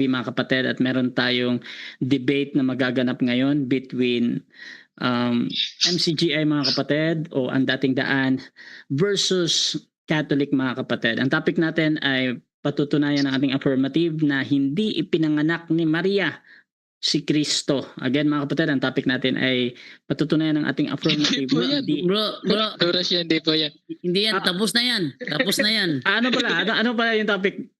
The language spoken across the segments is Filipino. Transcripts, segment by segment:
mga kapatid, at meron tayong debate na magaganap ngayon between MCGI mga kapatid o ang dating daan versus Catholic mga kapatid. Ang topic natin ay patutunayan ng ating affirmative na hindi ipinanganak ni Maria si Kristo. Again mga kapatid, ang topic natin ay patutunayan ng ating affirmative. Hindi po yan. Bro. Oras yan, hindi po yan. Hindi yan, tapos na yan. Tapos na yan. Ano pala? Ano pala yung topic?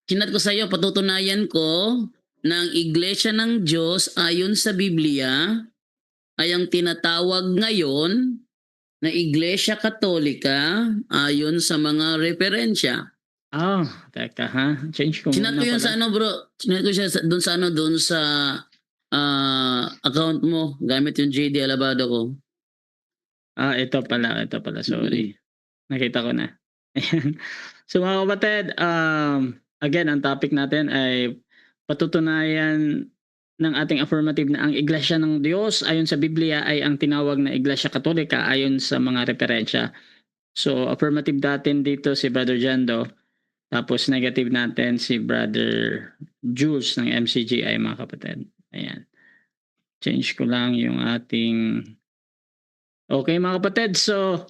Kinat ko sa iyo, patutunayan ko ng Iglesia ng Diyos ayon sa Biblia ay ang tinatawag ngayon na Iglesia Katolika ayon sa mga referensya. Teka ha. Change ko Sinat ko yun sa ano bro. Sinat ko siya doon sa account mo gamit yung JD Alabado ko. Ito pala. Sorry. Nakita ko na. So mga kapatid, again, ang topic natin ay patutunayan ng ating affirmative na ang Iglesia ng Diyos ayon sa Biblia ay ang tinawag na Iglesia Katolika ayon sa mga referensya. So affirmative natin dito si Brother Jando. Tapos negative natin si Brother Jules ng MCGI mga kapatid. Ayan. Change ko lang yung ating... Okay mga kapatid, so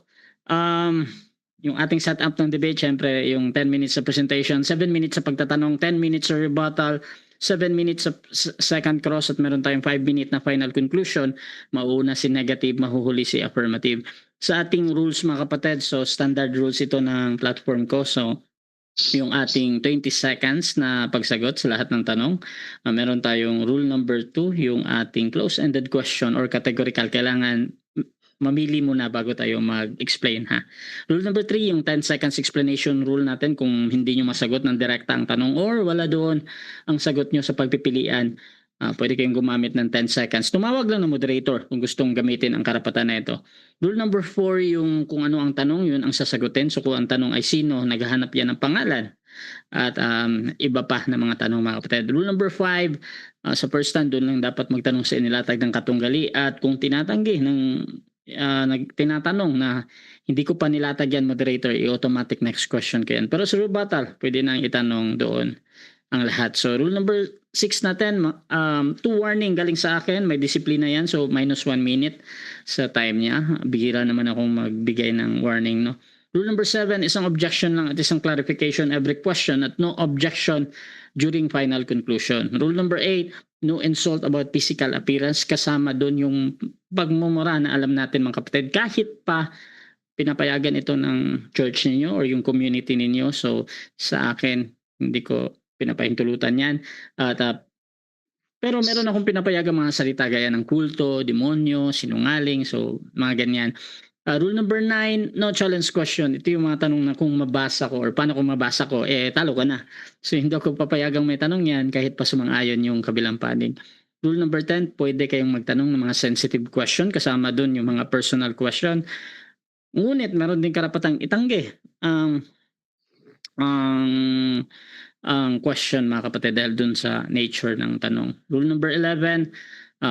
yung ating setup ng debate, syempre yung 10 minutes sa presentation, 7 minutes sa pagtatanong, 10 minutes sa rebuttal, 7 minutes sa second cross, at meron tayong 5 minute na final conclusion. Mauna si negative, mahuhuli si affirmative. Sa ating rules mga kapatid, so standard rules ito ng platform ko. So yung ating 20 seconds na pagsagot sa lahat ng tanong. Meron tayong rule number 2, yung ating close-ended question or categorical. Kailangan mamili muna bago tayo mag-explain ha. Rule number 3, yung 10 seconds explanation rule natin. Kung hindi nyo masagot ng direkta ang tanong or wala doon ang sagot nyo sa pagpipilian, pwede kayong gumamit ng 10 seconds. Tumawag lang ng moderator kung gustong gamitin ang karapatan na ito. Rule number 4, yung kung ano ang tanong, yun ang sasagutin. So kung ang tanong ay sino, naghahanap yan ng pangalan. At iba pa na mga tanong mga kapatid. Rule number 5, sa first stand, doon lang dapat magtanong sa inilatag ng katunggali. At kung tinatanggi ng tinatanong na hindi ko pa nilatag yan, moderator, i-automatic next question ko yan. Pero sa rebuttal, pwede nang itanong doon ang lahat. So rule number 6 natin, 2 warning galing sa akin, may disiplina yan, so minus 1 minute sa time niya. Bihira naman akong magbigay ng warning, no. Rule number 7, isang objection lang at isang clarification every question at no objection during final conclusion. Rule number 8, no insult about physical appearance, kasama doon yung pagmumura na alam natin mga kapatid, kahit pa pinapayagan ito ng church ninyo or yung community ninyo. So sa akin, hindi ko pinapahintulutan yan. Pero meron akong pinapayagan mga salita gaya ng kulto, demonyo, sinungaling, so mga ganyan. Rule number 9, no challenge question. Ito yung mga tanong na kung mabasa ko or paano kung mabasa ko, talo ka na. So hindi ako papayagang may tanong yan kahit pa sumang-ayon yung kabilang panig. Rule number 10, pwede kayong magtanong ng mga sensitive question, kasama doon yung mga personal question. Ngunit meron din karapatang itanggi ang question mga kapatid dahil dun sa nature ng tanong. Rule number 11,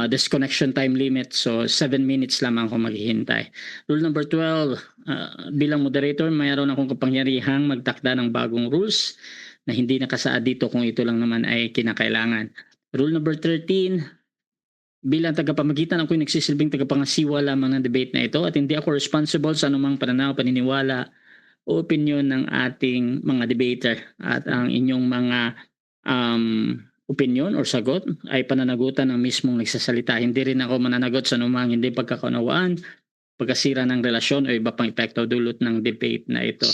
disconnection time limit. So 7 minutes lamang ako maghihintay. Rule number 12, bilang moderator, mayroon akong kapangyarihang magtakda ng bagong rules na hindi nakasaad dito kung ito lang naman ay kinakailangan. Rule number 13, bilang tagapamagitan, ako yung nagsisilbing tagapangasiwa lamang ng debate na ito at hindi ako responsible sa anumang pananaw, paniniwala o opinion ng ating mga debater, at ang inyong mga opinion or sagot ay pananagutan ng mismong nagsasalita. Hindi rin ako mananagot sa anumang hindi pagkakaunawaan, pagkasira ng relasyon o iba pang epekto dulot ng debate na ito.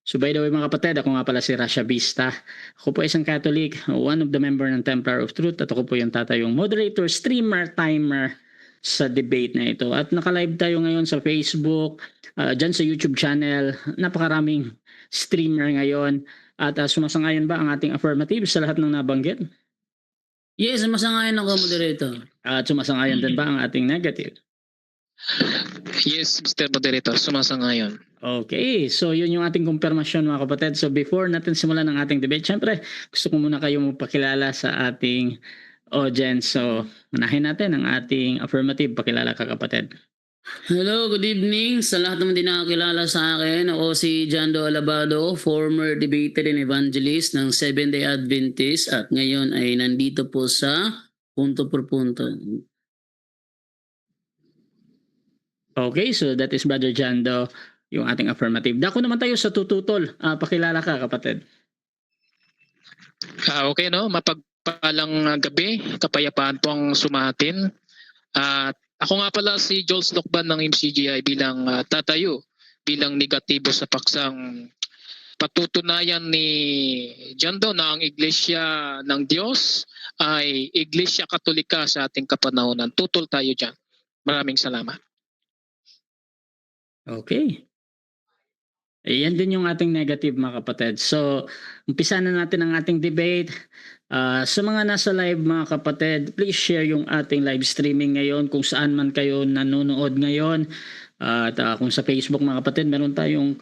So by the way mga kapatid, ako nga pala si Rasha Vista. Ako po isang Catholic, one of the member ng Templar of Truth, at ako po yung tatayong moderator, streamer, timer sa debate na ito. At naka-live tayo ngayon sa Facebook, dyan sa YouTube channel. Napakaraming streamer ngayon. At sumasangayon ba ang ating affirmative sa lahat ng nabanggit? Yes, sumasangayon ako, moderator. At sumasangayon din ba ang ating negative? Yes, Mr. Moderator, sumasangayon. Okay, so yun yung ating kumpirmasyon mga kapatid. So before natin simulan ang ating debate, syempre gusto ko muna kayo magpakilala sa ating audience. So unahin natin ang ating affirmative. Pakilala ka kapatid. Hello, good evening sa lahat naman din nakakilala sa akin. Ako si Jando Alabado, former debater and evangelist ng Seventh-day Adventist at ngayon ay nandito po sa Punto por Punto. Okay, so that is Brother Jando, yung ating affirmative. Dako naman tayo sa tututol. Pakilala ka, kapatid. Okay, no? Mapagpalang gabi, kapayapaan po ang sumatin. At ako nga pala si Jules Lokban ng MCGI bilang tatayo, bilang negatibo sa paksang patutunayan ni Jando na ang Iglesia ng Diyos ay Iglesia Katolika sa ating kapanahonan. Tutol tayo dyan. Maraming salamat. Okay. Yan din yung ating negative, mga kapatid. So, umpisa na natin ang ating debate. Sa mga nasa live, mga kapatid, please share yung ating live streaming ngayon kung saan man kayo nanonood ngayon. At kung sa Facebook, mga kapatid, meron tayong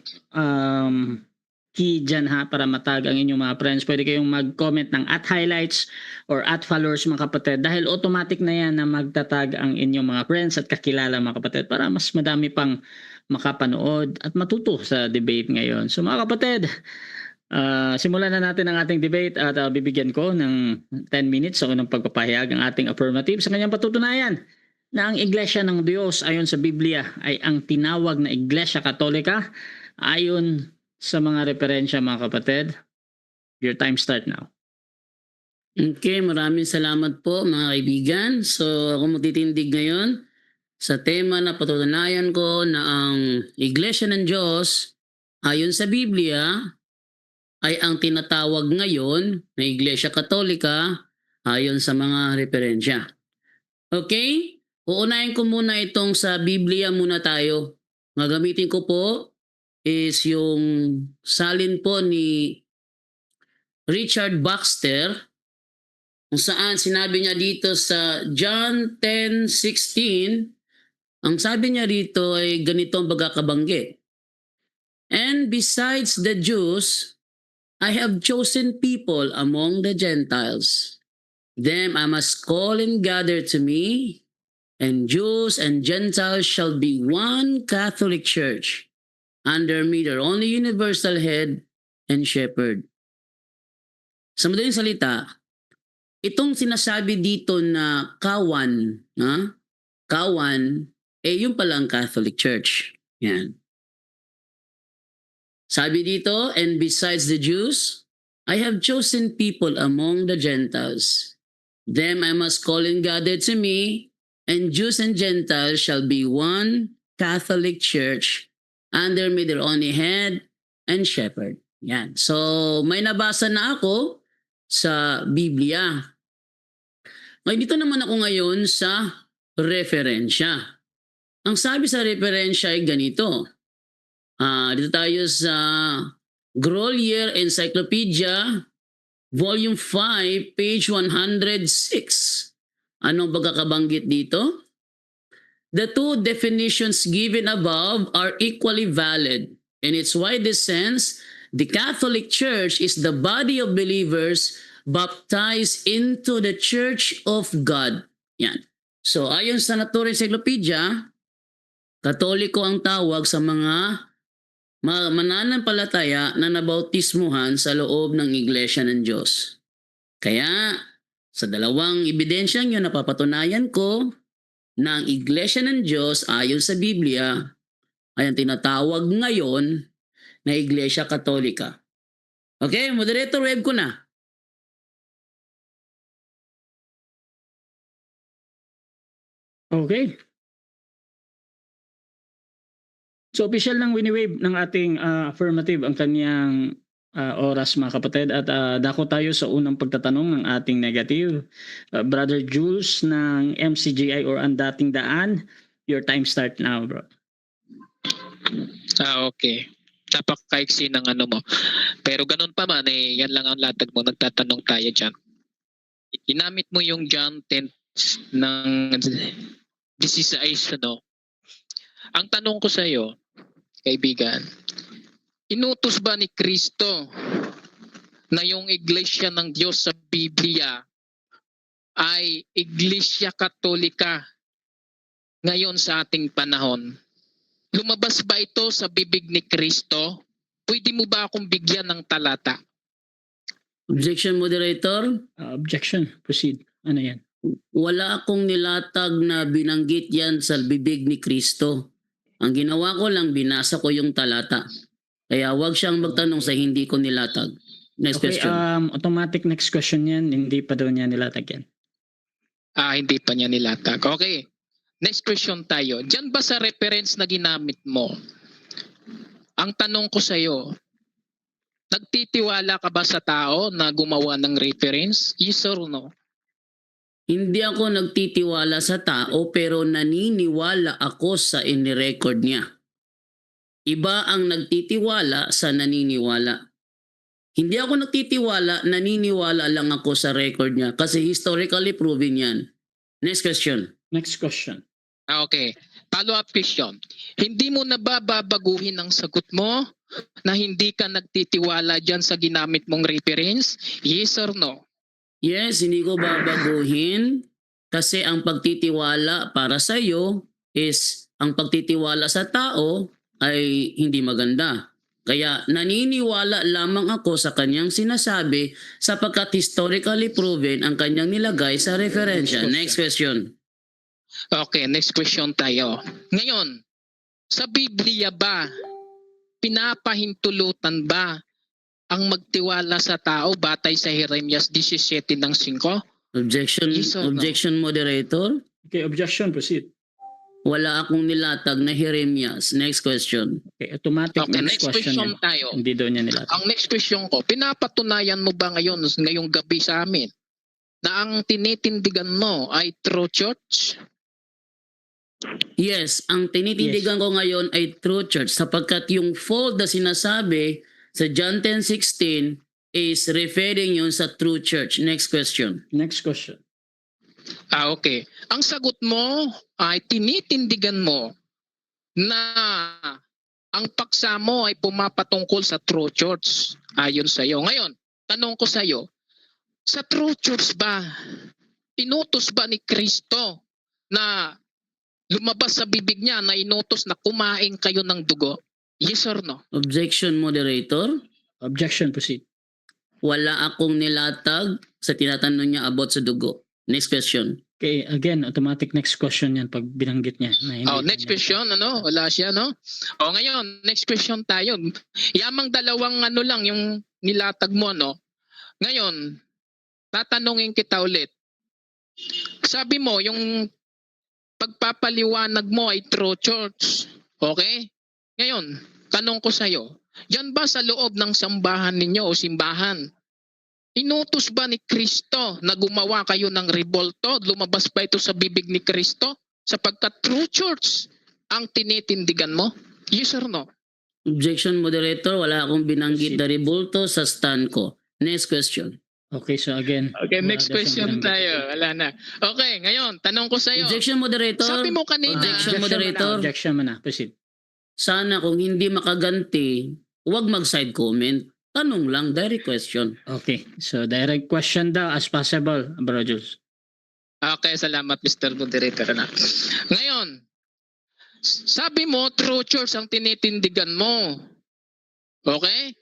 key dyan para matag ang inyong mga friends. Pwede kayong mag-comment ng @highlights or @followers, mga kapatid, dahil automatic na yan na magtatag ang inyong mga friends at kakilala, mga kapatid, para mas madami pang makapanood at matuto sa debate ngayon. So mga kapatid, simulan na natin ang ating debate at bibigyan ko ng 10 minutes sa unang pagpapahayag ang ating affirmative sa kanyang patutunayan na ang Iglesia ng Diyos ayon sa Biblia ay ang tinawag na Iglesia Katolika ayon sa mga referensya, mga kapatid. Your time start now. Okay, maraming salamat po mga kaibigan. So ako magtitindig ngayon sa tema na patutunayan ko na ang Iglesia ng Diyos ayon sa Biblia ay ang tinatawag ngayon na Iglesia Katolika ayon sa mga referensya. Okay? Uunahin ko muna itong sa Biblia muna tayo. Gagamitin ko po is yung salin po ni Richard Baxter kung saan sinabi niya dito sa John 10:16, ang sabi niya rito ay ganito ang pagkakabanggit. And besides the Jews, I have chosen people among the Gentiles. Them I must call and gather to me, and Jews and Gentiles shall be one Catholic Church, under me their only universal head and shepherd. Sa madaling salita, itong sinasabi dito na kawan, yung palang Catholic Church. Yan. Sabi dito, and besides the Jews, I have chosen people among the Gentiles. Them I must call and gather to me, and Jews and Gentiles shall be one Catholic Church, under me their only head and shepherd. Yan. So, may nabasa na ako sa Biblia. Ngayon, dito naman ako ngayon sa referensya. Ang sabi sa referensya ay ganito. Dito tayo sa Grolier Encyclopedia, Volume 5, page 106. Anong pagkakabanggit dito? The two definitions given above are equally valid. In its widest sense, the Catholic Church is the body of believers baptized into the Church of God. Yan. So ayon sa Nature Encyclopedia, Katoliko ang tawag sa mga mananampalataya na nabautismuhan sa loob ng Iglesia ng Diyos. Kaya sa dalawang ebidensyang yun napapatunayan ko na ang Iglesia ng Diyos ayon sa Biblia ay ang tinatawag ngayon na Iglesia Katolika. Okay, moderator, web ko na. Okay. So official lang wini-wave ng ating affirmative ang kanyang oras, mga kapatid, at dako tayo sa unang pagtatanong ng ating negative. Brother Jules ng MCGI or Ang Dating Daan, your time start now, bro. Okay. Napakaiksi ng ano mo. Pero ganun pa man, yan lang ang latag mo. Nagtatanong tayo dyan. Inamit mo yung John 10 ng 16, ano? Ang tanong ko sa iyo, kaibigan, inutos ba ni Kristo na yung Iglesia ng Diyos sa Biblia ay Iglesia Katolika ngayon sa ating panahon? Lumabas ba ito sa bibig ni Kristo? Pwede mo ba akong bigyan ng talata? Objection, moderator. Objection. Proceed. Ano yan? Wala akong nilatag na binanggit yan sa bibig ni Kristo. Ang ginawa ko lang, binasa ko yung talata. Kaya wag siyang magtanong sa hindi ko nilatag. Next Okay, question. automatic next question yan. Hindi pa daw niya nilatag yan. Hindi pa niya nilatag. Okay. Next question tayo. Diyan ba sa reference na ginamit mo? Ang tanong ko sa iyo, nagtitiwala ka ba sa tao na gumawa ng reference? Yes or no? Hindi ako nagtitiwala sa tao pero naniniwala ako sa inirecord niya. Iba ang nagtitiwala sa naniniwala. Hindi ako nagtitiwala, naniniwala lang ako sa record niya kasi historically proven yan. Next question. Next question. Okay. Follow-up question. Hindi mo na ba babaguhin ang sagot mo na hindi ka nagtitiwala dyan sa ginamit mong reference? Yes or no? Yes, hindi ko babaguhin kasi ang pagtitiwala para sa iyo is ang pagtitiwala sa tao ay hindi maganda. Kaya naniniwala lamang ako sa kanyang sinasabi sapagkat historically proven ang kanyang nilagay sa referensya. Next question. Okay, next question tayo. Ngayon, sa Biblia ba, pinapahintulutan ba ang magtiwala sa tao batay sa Jeremias 17:5? Objection, Yes or no? objection, moderator. Okay, objection. Proceed. Wala akong nilatag na Jeremias. Next question. Okay, automatic Okay, next next question yan. tayo. Hindi daw niya nilatag. Ang next question ko, pinapatunayan mo ba ngayong gabi sa amin na ang tinitindigan mo ay true church? Yes, ang tinitindigan ko ngayon ay true church sapagkat yung fold na sinasabi sa John 10:16 is referring yun sa true church. Next question. Next question. Okay. Ang sagot mo ay tinitindigan mo na ang paksa mo ay pumapatungkol sa true church ayon sa iyo. Ngayon, tanong ko sa iyo, sa true church ba, inutos ba ni Kristo na lumabas sa bibig niya na inutos na kumain kayo ng dugo? Yes or no? Objection, moderator. Objection. Proceed. Wala akong nilatag sa tinatanong niya about sa dugo. Next question. Okay, again, automatic next question yan pag binanggit niya. Na hindi Next niya- question, wala siya, no? Ngayon, next question tayo. Yamang dalawang lang yung nilatag mo, no? Ngayon, tatanungin kita ulit. Sabi mo, yung pagpapaliwanag mo ay true church. Okay? Ngayon, tanong ko sa'yo, yan ba sa loob ng sambahan ninyo o simbahan? Inutos ba ni Kristo na gumawa kayo ng rebolto? Lumabas ba ito sa bibig ni Kristo? Sapagkat true church ang tinitindigan mo? Yes or no? Objection, moderator. Wala akong binanggit na rebulto sa stand ko. Next question. Okay, so again. Okay, wala next daw siyang question binanggit. tayo. Wala na. Okay, ngayon, tanong ko sa'yo. Objection, moderator. Sabi mo kanina, Objection, moderator. Objection mo na. Proceed. Sana kung hindi makaganti, huwag mag-side comment. Tanong lang, direct question. Okay, so direct question daw as possible, Bro Jules. Okay, salamat Mr. Moderator. Ngayon, sabi mo, true church ang tinitindigan mo. Okay?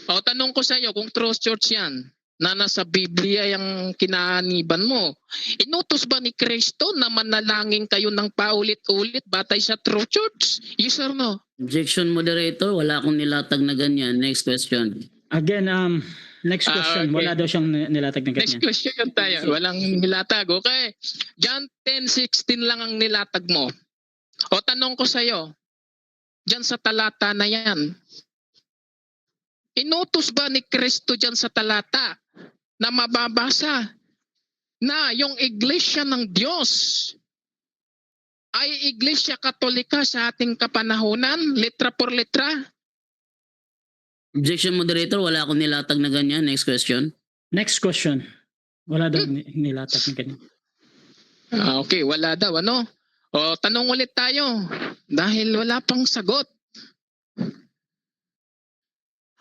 Tanong ko sa iyo, kung true church yan, na nasa Biblia yung kinaaniban mo, inutos ba ni Kristo na manalangin kayo ng paulit-ulit batay sa true church? Yes or no? Objection, moderator. Wala akong nilatag na ganyan. Next question. Again, next question. Okay. Wala daw siyang nilatag na Next ganyan. question tayo. Walang nilatag. Okay. John 10:16 lang ang nilatag mo. Tanong ko sa'yo, dyan sa talata na yan, inutos ba ni Kristo dyan sa talata na mababasa na yung iglesia ng Diyos ay iglesia katolika sa ating kapanahunan, letra por letra? Objection, moderator. Wala akong nilatag na ganyan. Next question. Next question. Wala daw nilatag na ganyan. Okay, wala daw, ano? Tanong ulit tayo dahil wala pang sagot.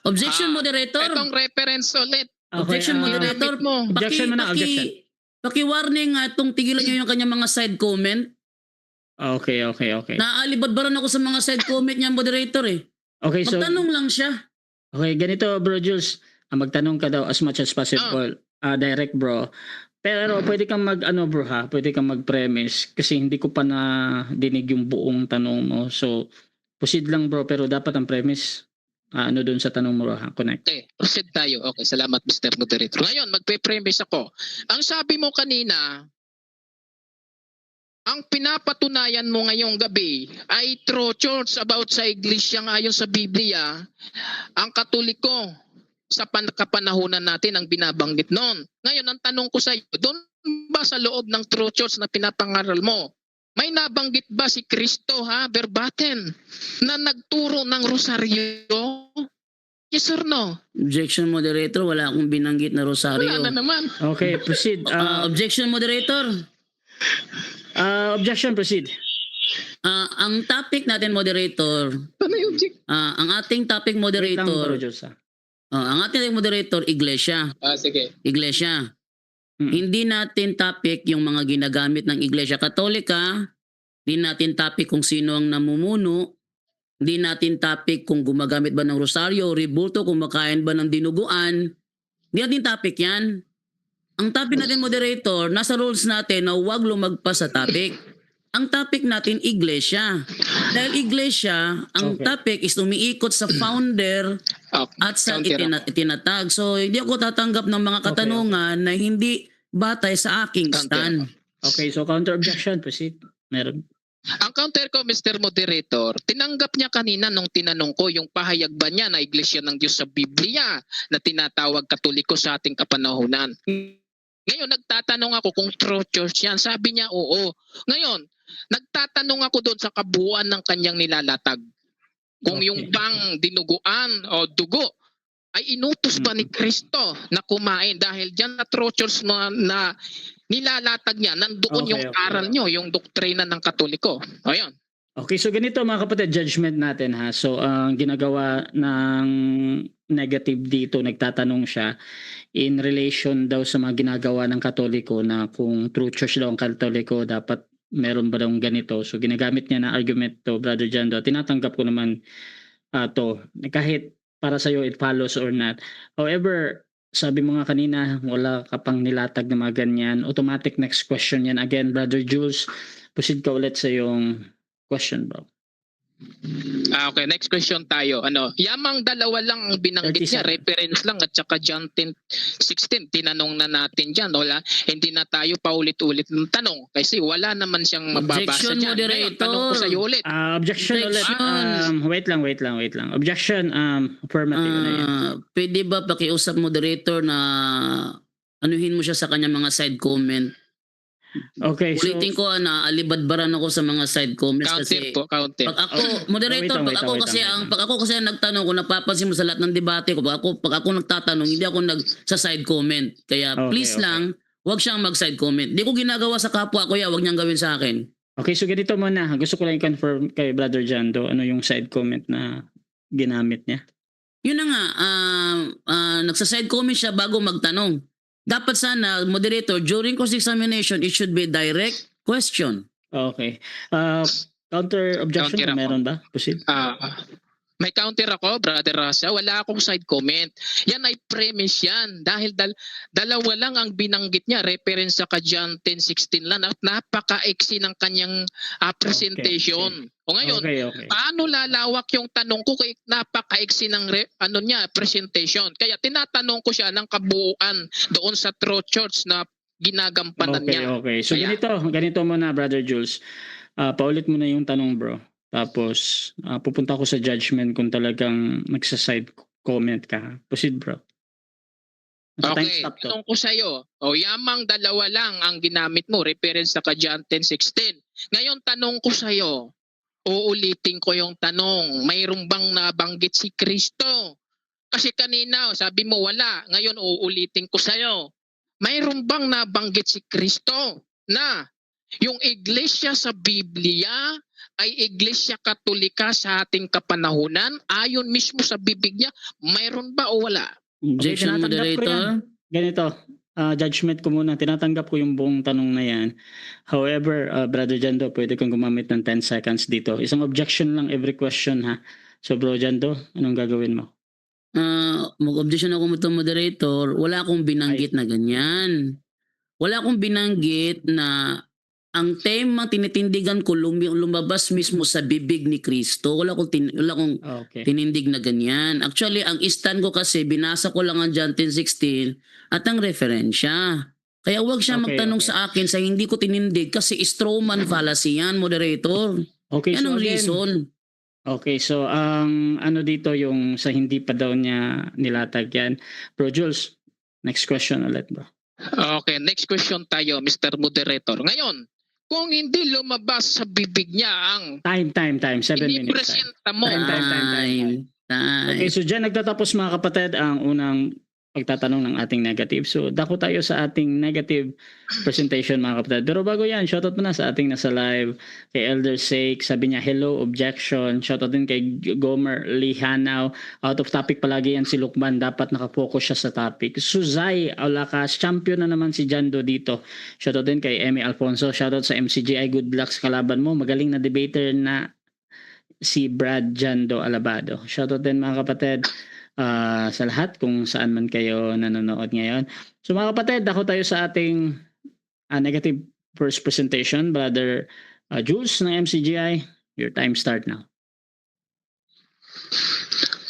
Objection, moderator. Itong reference ulit. Objection, moderator. Ginamit mo. Objection mo na, objection. Paki-warning itong tigilan nyo yung kanyang mga side comment. Okay, okay, okay. Naaalibadbaran ako sa mga side comment niya, moderator eh. Okay, so Magtanong lang siya. okay, ganito bro Jules. Magtanong ka daw as much as possible. Direct bro. Pero pwede kang mag-ano bro ha, pwede kang mag-premise kasi hindi ko pa na dinig yung buong tanong mo. So, proceed lang bro, pero dapat ang premise ano doon sa tanong mo ha, connect. Okay, proceed tayo. Okay, salamat Mr. Moderator. Ngayon, magpe-premise ako. Ang sabi mo kanina, ang pinapatunayan mo ngayong gabi ay true church about sa iglesia ayon sa Biblia, ang Katoliko sa kapanahunan natin ang binabanggit noon. Ngayon, ang tanong ko sa iyo, doon ba sa loob ng true church na pinapangaral mo, may nabanggit ba si Kristo verbatim na nagturo ng rosaryo? Yes or no? Objection, moderator. Wala akong binanggit na Wala rosaryo. na naman. Okay, proceed. Objection, moderator. Objection, proceed. Ang topic natin, moderator, Ano yung object? ang ating topic, Wait lang bro moderator, Jules ha. ang ating moderator, iglesia. Sige. Iglesia. Mm. Hindi natin topic yung mga ginagamit ng Iglesia Katolika. Hindi natin topic kung sino ang namumuno. Hindi natin topic kung gumagamit ba ng rosaryo o rebulto, kung makain ba ng dinuguan. Hindi natin topic yan. Ang topic natin, moderator, nasa rules natin na huwag lumagpas sa topic. Ang topic natin, iglesia. Dahil iglesia, ang Okay. topic is umiikot sa founder at sa itinatag. So, hindi ako tatanggap ng mga katanungan na hindi batay sa aking stand. Okay, so counter objection, proceed. Meron. Ang counter ko, Mr. Moderator, tinanggap niya kanina nung tinanong ko yung pahayag ba niya na iglesia ng Diyos sa Biblia na tinatawag Katoliko sa ating kapanahunan. Ngayon, nagtatanong ako kung true church yan. Sabi niya, oo. Ngayon, nagtatanong ako doon sa kabuuan ng kanyang nilalatag. Kung Okay. yung bang dinuguan o dugo ay inutos ba ni Kristo na kumain dahil dyan na true church na nilalatag niya, nandoon Okay, yung okay. aral nyo, yung doktrina ng Katoliko. Ayun. Okay, so ganito mga kapatid, judgment natin ha. So ang ginagawa ng negative dito, nagtatanong siya in relation daw sa mga ginagawa ng Katoliko na kung true church daw ang Katoliko, dapat meron ba daw ganito. So ginagamit niya na argument to, Brother Jando. Tinatanggap ko naman to, kahit para sa'yo it follows or not. However, sabi mo nga kanina, wala ka pang nilatag na mga ganyan. Automatic next question yan. Again, Brother Jules, proceed ka ulit sa yung question, bro. Okay, next question tayo. Yamang dalawa lang ang binanggit 37. niya, reference lang at saka John 10:16. Tinanong na natin diyan, wala. Hindi na tayo paulit-ulit ng tanong kasi wala naman siyang mababasa Objection, diyan. Ngayon, tanong ko sa iyo ulit. Objection ulit. Objection. Wait lang. Objection, affirmative na yan. Pwede ba pakiusap, moderator, na anuhin mo siya sa kanya mga side comment? Okay, so Ulitin ko na alibadbaran ako sa mga side comments Counter kasi po, counter. pag ako, moderator, Wait lang. pag ako kasi ang nagtanong, kung napapansin mo sa lahat ng debate ko, pag ako nagtatanong, hindi ako sa side comment. Kaya Okay, please okay. lang, wag siyang mag-side comment. Di ko ginagawa sa kapwa ko, wag niyang gawin sa akin. Okay, so ganito muna. Gusto ko lang i-confirm kay Brother Jando ano yung side comment na ginamit niya. Yun na nga, nagsa-side comment siya bago magtanong. Dapat sana, moderator, during cross-examination, it should be direct question. Okay. Counter objection, Counter ako. meron ba? Proceed. May counter ako, Brother Rasa. Wala akong side comment. Yan ay premise yan. Dahil dalawa lang ang binanggit niya. Reference sa John 10:16 lang. At napaka-eksi ng kanyang presentation. O ngayon, Okay. paano lalawak yung tanong ko kay napaka-eksi ng presentation? Kaya tinatanong ko siya ng kabuuan doon sa true church na ginagampanan niya. Okay. So Kaya- ganito muna, Brother Jules. Paulit mo na yung tanong, bro. Tapos pupunta ko sa judgment kung talagang nagsa-side comment ka. Proceed, bro. Okay, Stop to. tanong ko sa iyo. Yamang dalawa lang ang ginamit mo, reference sa John 10:16. Ngayon tanong ko sa iyo, uulitin ko yung tanong, mayroon bang nabanggit si Kristo? Kasi kanina sabi mo wala, ngayon uulitin ko sa iyo. Mayroon bang nabanggit si Kristo na yung iglesia sa Biblia ay iglesia Katolika sa ating kapanahunan ayon mismo sa bibig niya, mayroon ba o wala? Objection, tinatanggap ko moderator. Ganito, judgment ko muna. Tinatanggap ko yung buong tanong na yan. However, Brother Jando, pwede kang gumamit ng 10 seconds dito. Isang objection lang every question, ha? So, Bro Jando, anong gagawin mo? Mag-objection ako mo moderator. Wala akong binanggit na ganyan. Wala akong binanggit na ang tema tinitindigan ko lumabas mismo sa bibig ni Kristo. Wala akong Okay. tinindig na ganyan. Actually, ang stand ko kasi, binasa ko lang ang John 10:16 at ang referensya. Kaya huwag siya Okay, magtanong okay. sa akin sa hindi ko tinindig kasi strawman fallacy yan, moderator. Okay, Yan so ang again, reason. okay, so ang ano dito yung sa hindi pa daw niya nilatag yan. Bro Jules, next question ulit, bro. Okay, next question tayo, Mr. Moderator. Ngayon, kung hindi lumabas sa bibig niya ang Time. 7 minutes. Time. inipresenta mo, Time. Okay, Time. so dyan nagtatapos mga kapatid ang unang pagtatanong ng ating negative. So dako tayo sa ating negative presentation mga kapatid. Pero bago yan, shoutout muna sa ating nasa live, kay Elder Sake, sabi niya hello, objection. Shoutout din kay Gomer Lihanaw. Out of topic palagi yan si Lukman, dapat nakafocus siya sa topic. Suzay Olakas, champion na naman si Jando dito. Shoutout din kay Emmy Alfonso. Shoutout sa MCGI, good luck sa kalaban mo. Magaling na debater na si Brad Jando Alabado. Shoutout din mga kapatid sa lahat kung saan man kayo nanonood ngayon. So mga kapatid, ako tayo sa ating negative first presentation. Brother Jules ng MCGI, your time start now.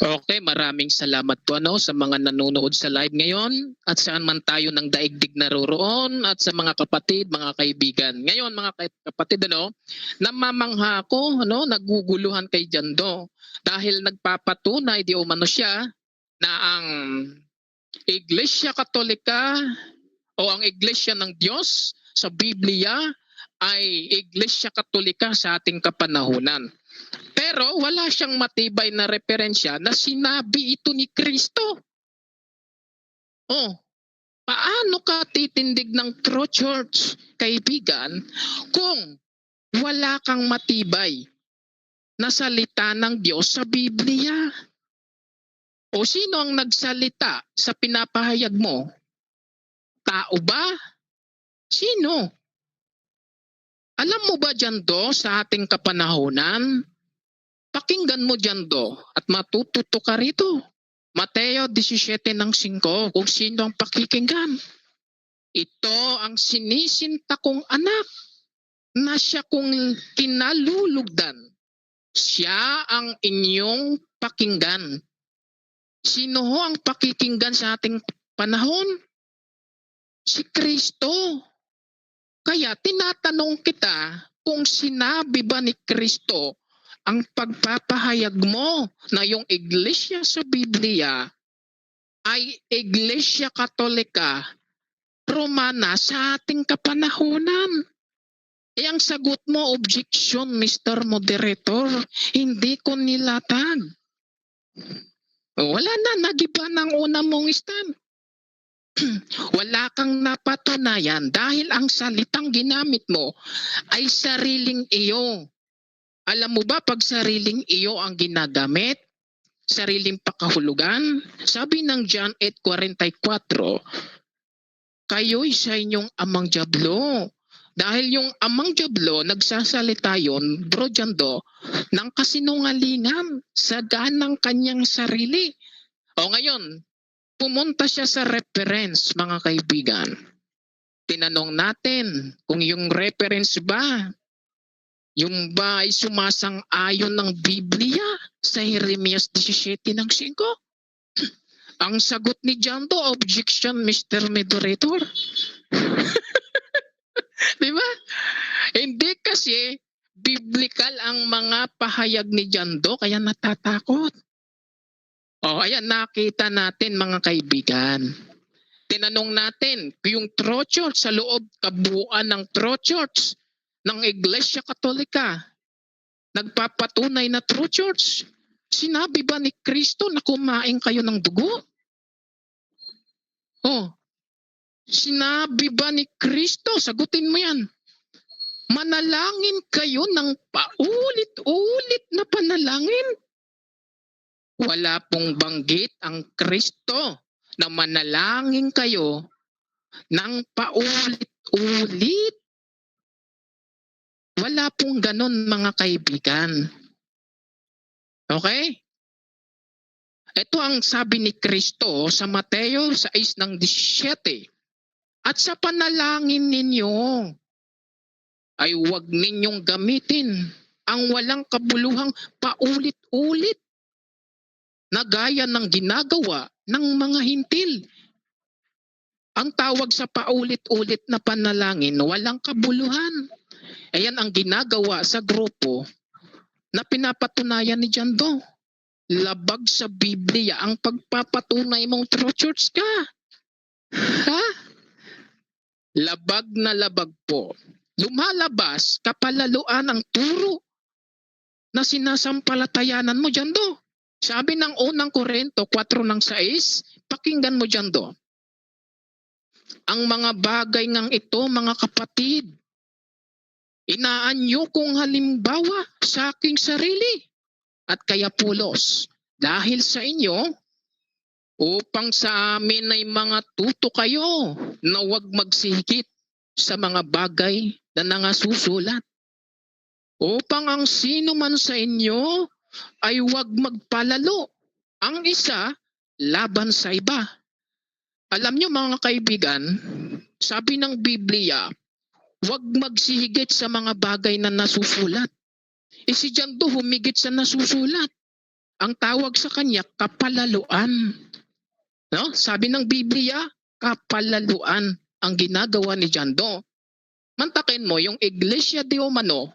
Okay, maraming salamat po sa mga nanonood sa live ngayon at saan man tayo ng daigdig naroroon at sa mga kapatid, mga kaibigan. Ngayon mga kapatid, namamangha ako, naguguluhan kay Jando dahil nagpapatunay di umano siya na ang Iglesia Katolika o ang Iglesia ng Diyos sa Biblia ay Iglesia Katolika sa ating kapanahunan. Pero wala siyang matibay na referensya na sinabi ito ni Kristo. Paano ka titindig ng true church, kaibigan, kung wala kang matibay na salita ng Diyos sa Biblia? O sino ang nagsalita sa pinapahayag mo? Tao ba? Sino? Alam mo ba, Jando, sa ating kapanahunan? Pakinggan mo, Jando, at matututo ka rito. Mateo 17:5, kung sino ang pakikinggan. Ito ang sinisinta kong anak na siya kong kinalulugdan. Siya ang inyong pakinggan. Sino ho ang pakikinggan sa ating panahon? Si Kristo. Kaya tinatanong kita kung sinabi ba ni Kristo ang pagpapahayag mo na yung iglesia sa Biblia ay Iglesia Katolika Romana sa ating kapanahunan. Ang sagot mo, objection, Mr. Moderator, hindi ko nilatag. Wala na, nagiba ng una mong stand. Wala kang napatunayan dahil ang salitang ginamit mo ay sariling iyo. Alam mo ba pag sariling iyo ang ginagamit, sariling pakahulugan? Sabi ng John 8:44, kayo'y sa inyong amang dyablo. Dahil yung amang dyablo, nagsasalita yon, Bro Jando, ng kasinungalingan sa ganang kanyang sarili. O ngayon, pumunta siya sa reference, mga kaibigan. Tinanong natin kung yung reference ba, yung ba ay sumasang-ayon ng Biblia sa Jeremias 17:5? Ang sagot ni Jando, objection, Mr. Moderator. Diba? Hindi kasi biblical ang mga pahayag ni Jando kaya natatakot. Ayan, nakita natin mga kaibigan. Tinanong natin yung true church sa loob kabuuan ng true church ng Iglesia Katolika. Nagpapatunay na true church. Sinabi ba ni Kristo na kumain kayo ng dugo? Sinabi ba ni Kristo? Sagutin mo yan. Manalangin kayo ng paulit-ulit na panalangin. Wala pong banggit ang Kristo na manalangin kayo ng paulit-ulit. Wala pong ganon mga kaibigan. Okay? Ito ang sabi ni Kristo sa Mateo 6:17. At sa panalangin ninyo ay huwag ninyong gamitin ang walang kabuluhang paulit-ulit na gaya ng ginagawa ng mga hintil. Ang tawag sa paulit-ulit na panalangin, walang kabuluhan. Ayan ang ginagawa sa grupo na pinapatunayan ni John Doe. Labag sa Biblia ang pagpapatunay mong true church ka. Ha? Labag na labag po. Lumalabas kapalaluan ang turo na sinasampalatayanan mo John Doe. Sabi ng unang Korinto 4:6, pakinggan mo John Doe. Ang mga bagay ngang ito, mga kapatid, inaanyo kong halimbawa sa aking sarili. At kaya Pulos, dahil sa inyo, upang sa amin ay mga tuto kayo na huwag magsikit sa mga bagay na nangasusulat. Upang ang sino man sa inyo ay huwag magpalalo, ang isa laban sa iba. Alam nyo mga kaibigan, sabi ng Biblia, huwag magsihigit sa mga bagay na nasusulat. Si John Doe humigit sa nasusulat. Ang tawag sa kanya, kapalaluan. No? Sabi ng Biblia, kapalaluan ang ginagawa ni John Doe. Mantakin mo, yung Iglesia de Umano,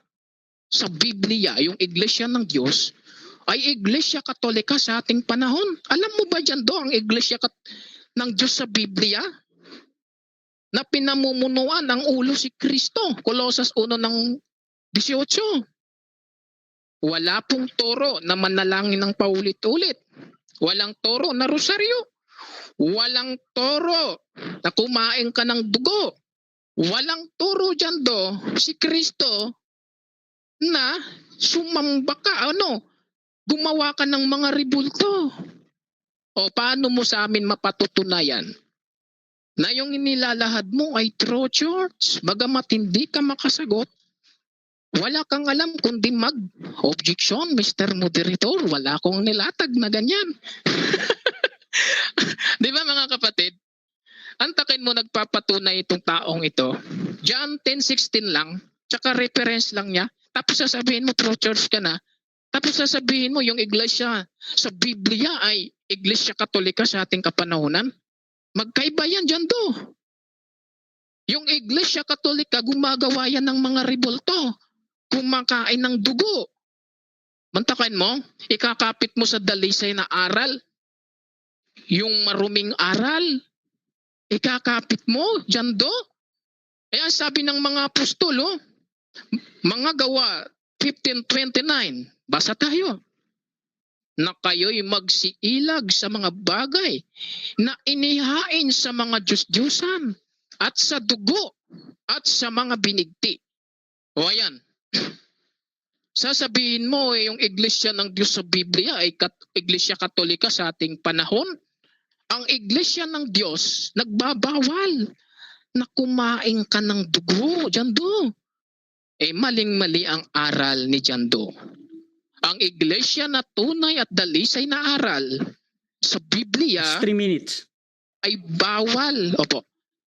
sa Biblia, yung Iglesia ng Diyos, ay Iglesia Katolika sa ating panahon. Alam mo ba John Doe, ang Iglesia ng Diyos sa Biblia, na pinamumunuan ang ulo si Kristo, Colosas 1:18. Wala pong turo na manalangin ng paulit-ulit. Walang toro na rosaryo. Walang toro na kumain ka ng dugo. Walang turo John Doe, si Kristo, na sumamba ka, gumawa ka ng mga ribulto. O paano mo sa amin mapatutunayan na yung inilalahad mo ay true church? Bagamat hindi ka makasagot, wala kang alam kundi mag-objection, Mr. Moderator. Wala akong nilatag na ganyan. Di ba mga kapatid? Antakin mo nagpapatunay itong taong ito. John 10:16 lang, tsaka reference lang niya. Tapos sasabihin mo true church ka na. Tapos sasabihin mo yung iglesia sa Biblia ay Iglesia Katolika sa ating kapanahunan. Magkaiba yan John Doe. Yung Iglesia Katolika gumagawa yan ng mga ribulto. Kumakain ng dugo. Mantakin mo, ikakapit mo sa dalisay na aral. Yung maruming aral. Ikakapit mo, John Doe. Kaya sabi ng mga apostol, mga gawa 15:29, basa tayo. Na kayo'y magsiilag sa mga bagay na inihain sa mga Diyos-Diyusan at sa dugo at sa mga binigti. O ayan. Sasabihin mo yung iglesia ng Diyos sa Biblia ay iglesia Katolika sa ating panahon. Ang iglesia ng Diyos nagbabawal na kumain ka ng dugo, John Doe. Maling-mali ang aral ni John Doe. Ang iglesia na tunay at dalisay na aral sa Biblia 3 minutes. ay bawal.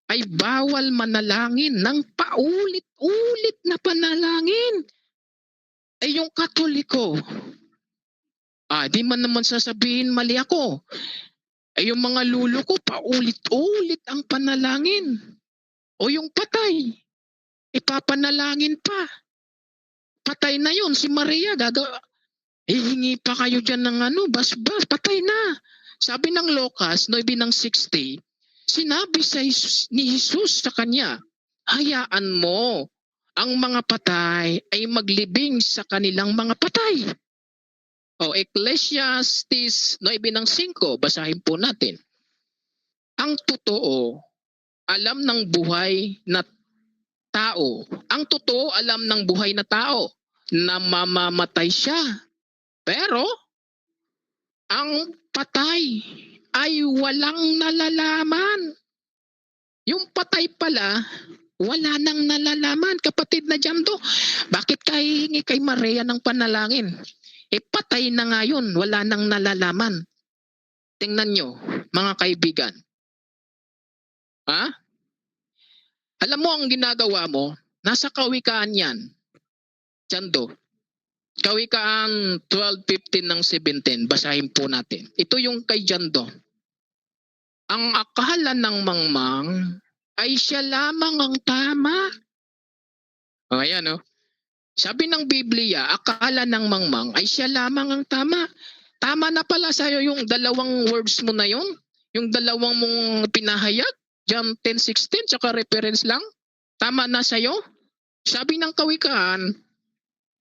Ay bawal manalangin ng paulit-ulit na panalangin. Yung Katoliko, di man naman sasabihin mali ako. Yung mga lulo ko, paulit-ulit ang panalangin. O yung patay, ipapanalangin pa. Patay na yun, si Maria, hingi pa kayo dyan ng basbas, patay na. Sabi ng Lucas 9:60, sinabi ni Jesus sa kanya, hayaan mo ang mga patay ay maglibing sa kanilang mga patay. Ecclesiastes 9:5, basahin po natin. Ang totoo, alam ng buhay na tao. Ang totoo, alam ng buhay na tao na mamamatay siya. Pero, ang patay ay walang nalalaman. Yung patay pala, wala nang nalalaman, kapatid na Jando. Bakit ka hihingi kay Maria ng panalangin? Patay na nga yun, wala nang nalalaman. Tingnan nyo, mga kaibigan. Ha? Alam mo ang ginagawa mo, nasa kawikaan yan. Jando. Kawikaan 12:15 ng 17, basahin po natin. Ito yung kay Jando. Ang akala ng mangmang ay siya lamang ang tama. O ayan o. Sabi ng Biblia, akala ng mangmang ay siya lamang ang tama. Tama na pala sa'yo yung dalawang words mo na yun. Yung dalawang mong pinahayag. John 10:16, tsaka reference lang. Tama na sa'yo. Sabi ng kawikaan,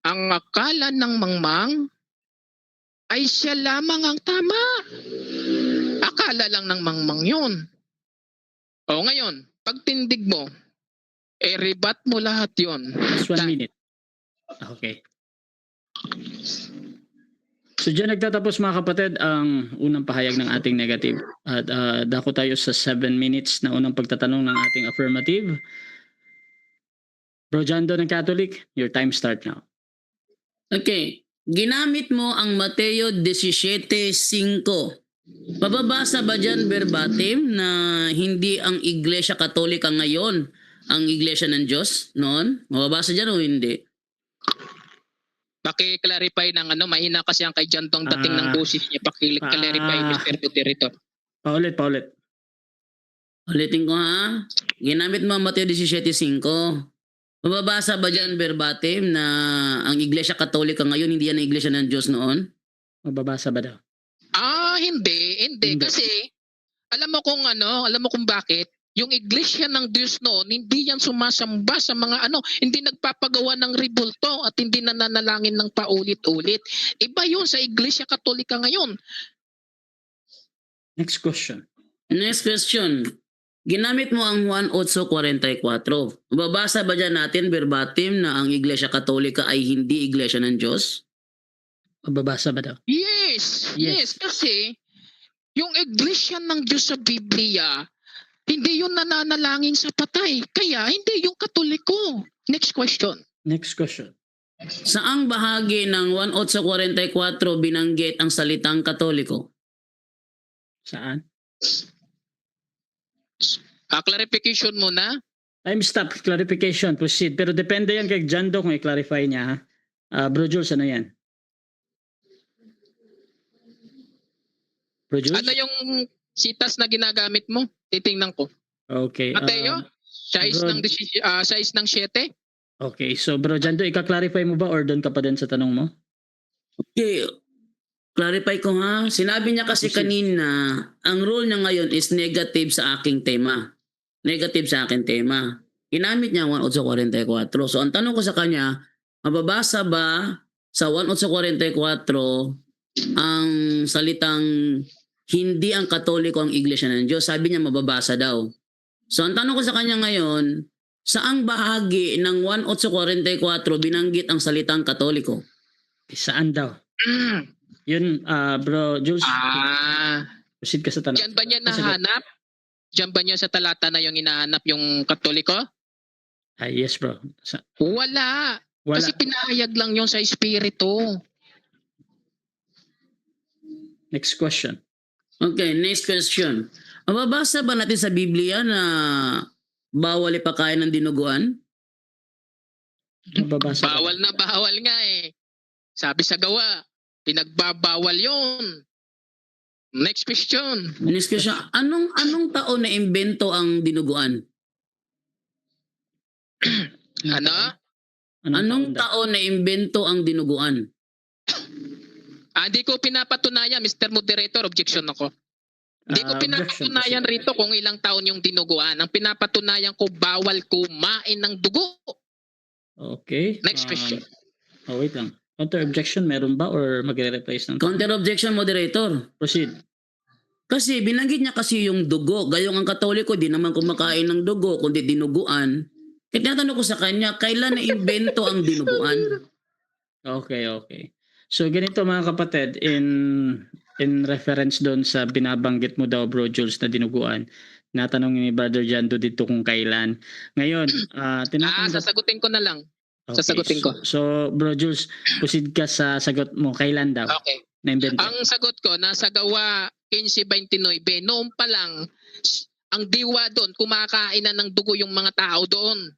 ang akala ng mangmang ay siya lamang ang tama. Akala lang ng mangmang yun. O ngayon, pagtindig mo, rebat mo lahat yun. Just 1 minute. Okay. So dyan nagtatapos mga kapatid ang unang pahayag ng ating negative. At dako tayo sa 7 minutes na unang pagtatanong ng ating affirmative. Bro Jando ng Catholic, your time start now. Okay. Ginamit mo ang Mateo 17:5. Mababasa ba dyan verbatim na hindi ang Iglesia Katolika ngayon ang Iglesia ng Diyos noon? Mababasa dyan o hindi? Paki-clarify ng mahina kasi ang kay Jantong dating ng boses niya. Paki-clarify Mr. Moderator. Paulit. Ulitin ko ha. Ginamit mo ang Mateo 17:5. Mababasa ba dyan verbatim na ang Iglesia Katolika ngayon hindi yan ang Iglesia ng Diyos noon? Mababasa ba daw? Hindi. Kasi alam mo kung bakit? Yung Iglesia ng Diyos noon, hindi yan sumasamba sa mga hindi nagpapagawa ng ribulto at hindi nananalangin ng paulit-ulit. Iba yun sa Iglesia Katolika ngayon. Next question. Next question. Ginamit mo ang Juan 8:44. Mababasa ba dyan natin verbatim na ang Iglesia Katolika ay hindi Iglesia ng Diyos? Mababasa ba daw? Yes. Kasi yung Iglesia ng Diyos sa Biblia, hindi yun nananalangin sa patay. Kaya hindi yung Katoliko. Next question. Saang bahagi ng 1:8:44 binanggit ang salitang Katoliko? Saan? Clarification muna. Time stop. Clarification. Proceed. Pero depende yan kay Jando kung i-clarify niya. Ha? Bro Jules, ano yan? Bro Jules? Ano yung sitas na ginagamit mo? Titingnan ko. Okay. Mateo, size ng 7. Okay. So Bro Jando, ika-clarify mo ba or doon ka pa din sa tanong mo? Okay. Clarify ko ha. Sinabi niya kasi kanina, ang rule niya ngayon is negative sa aking tema. Negative sa aking tema. Ginamit niya ang 1:8:44. So ang tanong ko sa kanya, mababasa ba sa 1:8:44 ang salitang hindi ang Katoliko ang Iglesia ng Diyos? Sabi niya mababasa daw. So ang tanong ko sa kanya ngayon, saang bahagi ng 1:8:44 binanggit ang salitang Katoliko? Saan daw? Yun, Bro Jules, proceed ka sa tanong. Diyan ba niya nahanap? Diyan ba niya sa talata na yung hinahanap yung Katoliko? Yes, bro. Wala. Kasi pinahayag lang yung sa Espiritu. Next question. Okay, next question. Mababasa ba natin sa Biblia na bawal ipakain ng dinuguan? Mababasa. Bawal nga eh. Sabi sa gawa, pinagbabawal yun. Next question. Next question. Anong taon na imbento ang dinuguan? Anong taon na imbento ang dinuguan? Hindi ko pinapatunayan, Mr. Moderator, objection ako. Hindi ko pinapatunayan rito kung ilang taon yung dinuguan. Ang pinapatunayan ko, bawal kumain ng dugo. Okay. Next question. Wait lang. Counter objection meron ba or magre-replace ng Counter objection, Moderator. Proceed. Kasi binanggit niya kasi yung dugo. Gayong ang Katoliko, di naman kumakain ng dugo, kundi dinuguan. Kaya tinatanong ko sa kanya, kailan na-invento ang dinuguan? Okay. So ganito mga kapatid, in reference doon sa binabanggit mo daw Bro Jules na dinuguan, Natanong ni Brother Jando dito kung kailan. Ngayon, tinatanggap... Sasagutin ko na lang. Okay, sasagutin ko. So, Bro Jules, proceed ka sa sagot mo. Kailan daw? Okay. Na-invento? Ang sagot ko, nasa gawa 15:29, noon pa lang, ang diwa doon, kumakain na ng dugo yung mga tao doon.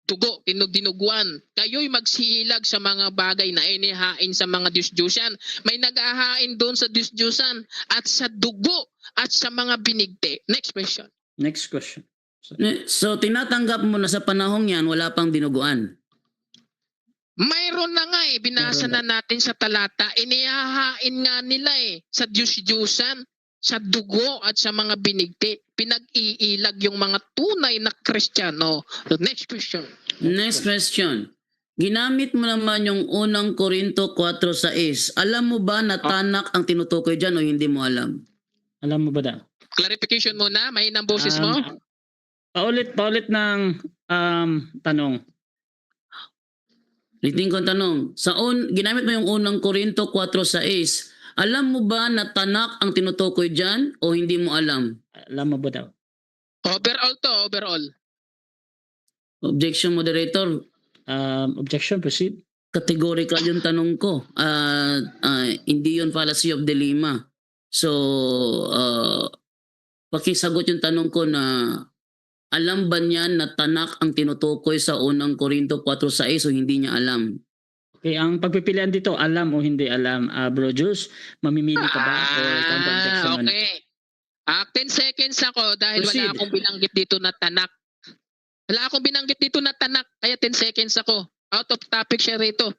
Dugo, dinuguan. Kayo'y magsiilag sa mga bagay na inihain sa mga Diyos-Diyosan. May nag-ahain doon sa Diyos-Diyosan at sa dugo at sa mga binigti. Next question. Next question. So tinatanggap mo na sa panahong yan, wala pang dinuguan. Mayroon na nga binasa na natin sa talata, inihahain nga nila sa Diyos-Diyosan, sa dugo at sa mga binigti. Pinag-iilag yung mga tunay na Kristiyano. Next question. Next question. Ginamit mo naman yung unang Korinto 4:6. Alam mo ba na tanak ang tinutukoy dyan o hindi mo alam? Alam mo ba daw? Clarification muna, may ng boses mo. Paulit ng tanong. Liting ko ang tanong. Ginamit mo yung unang Korinto 4:6. Alam mo ba na tanak ang tinutukoy dyan o hindi mo alam? Alam mo ba daw? Overall to, overall. Objection, moderator. Objection, proceed. Categorical yung tanong ko. Hindi yun fallacy of dilemma. So, pakisagot yung tanong ko na alam ba niya na tanak ang tinutukoy sa unang Korinto 4:6 o hindi niya alam? Okay, ang pagpipilian dito, alam o hindi alam. Bro Jules, mamimili ka ba? O counter-objection mo na? Okay. 10 seconds ako dahil Proceed. wala akong binanggit dito na tanak. Wala akong binanggit dito na tanak, kaya 10 seconds ako. Out of topic siya rito.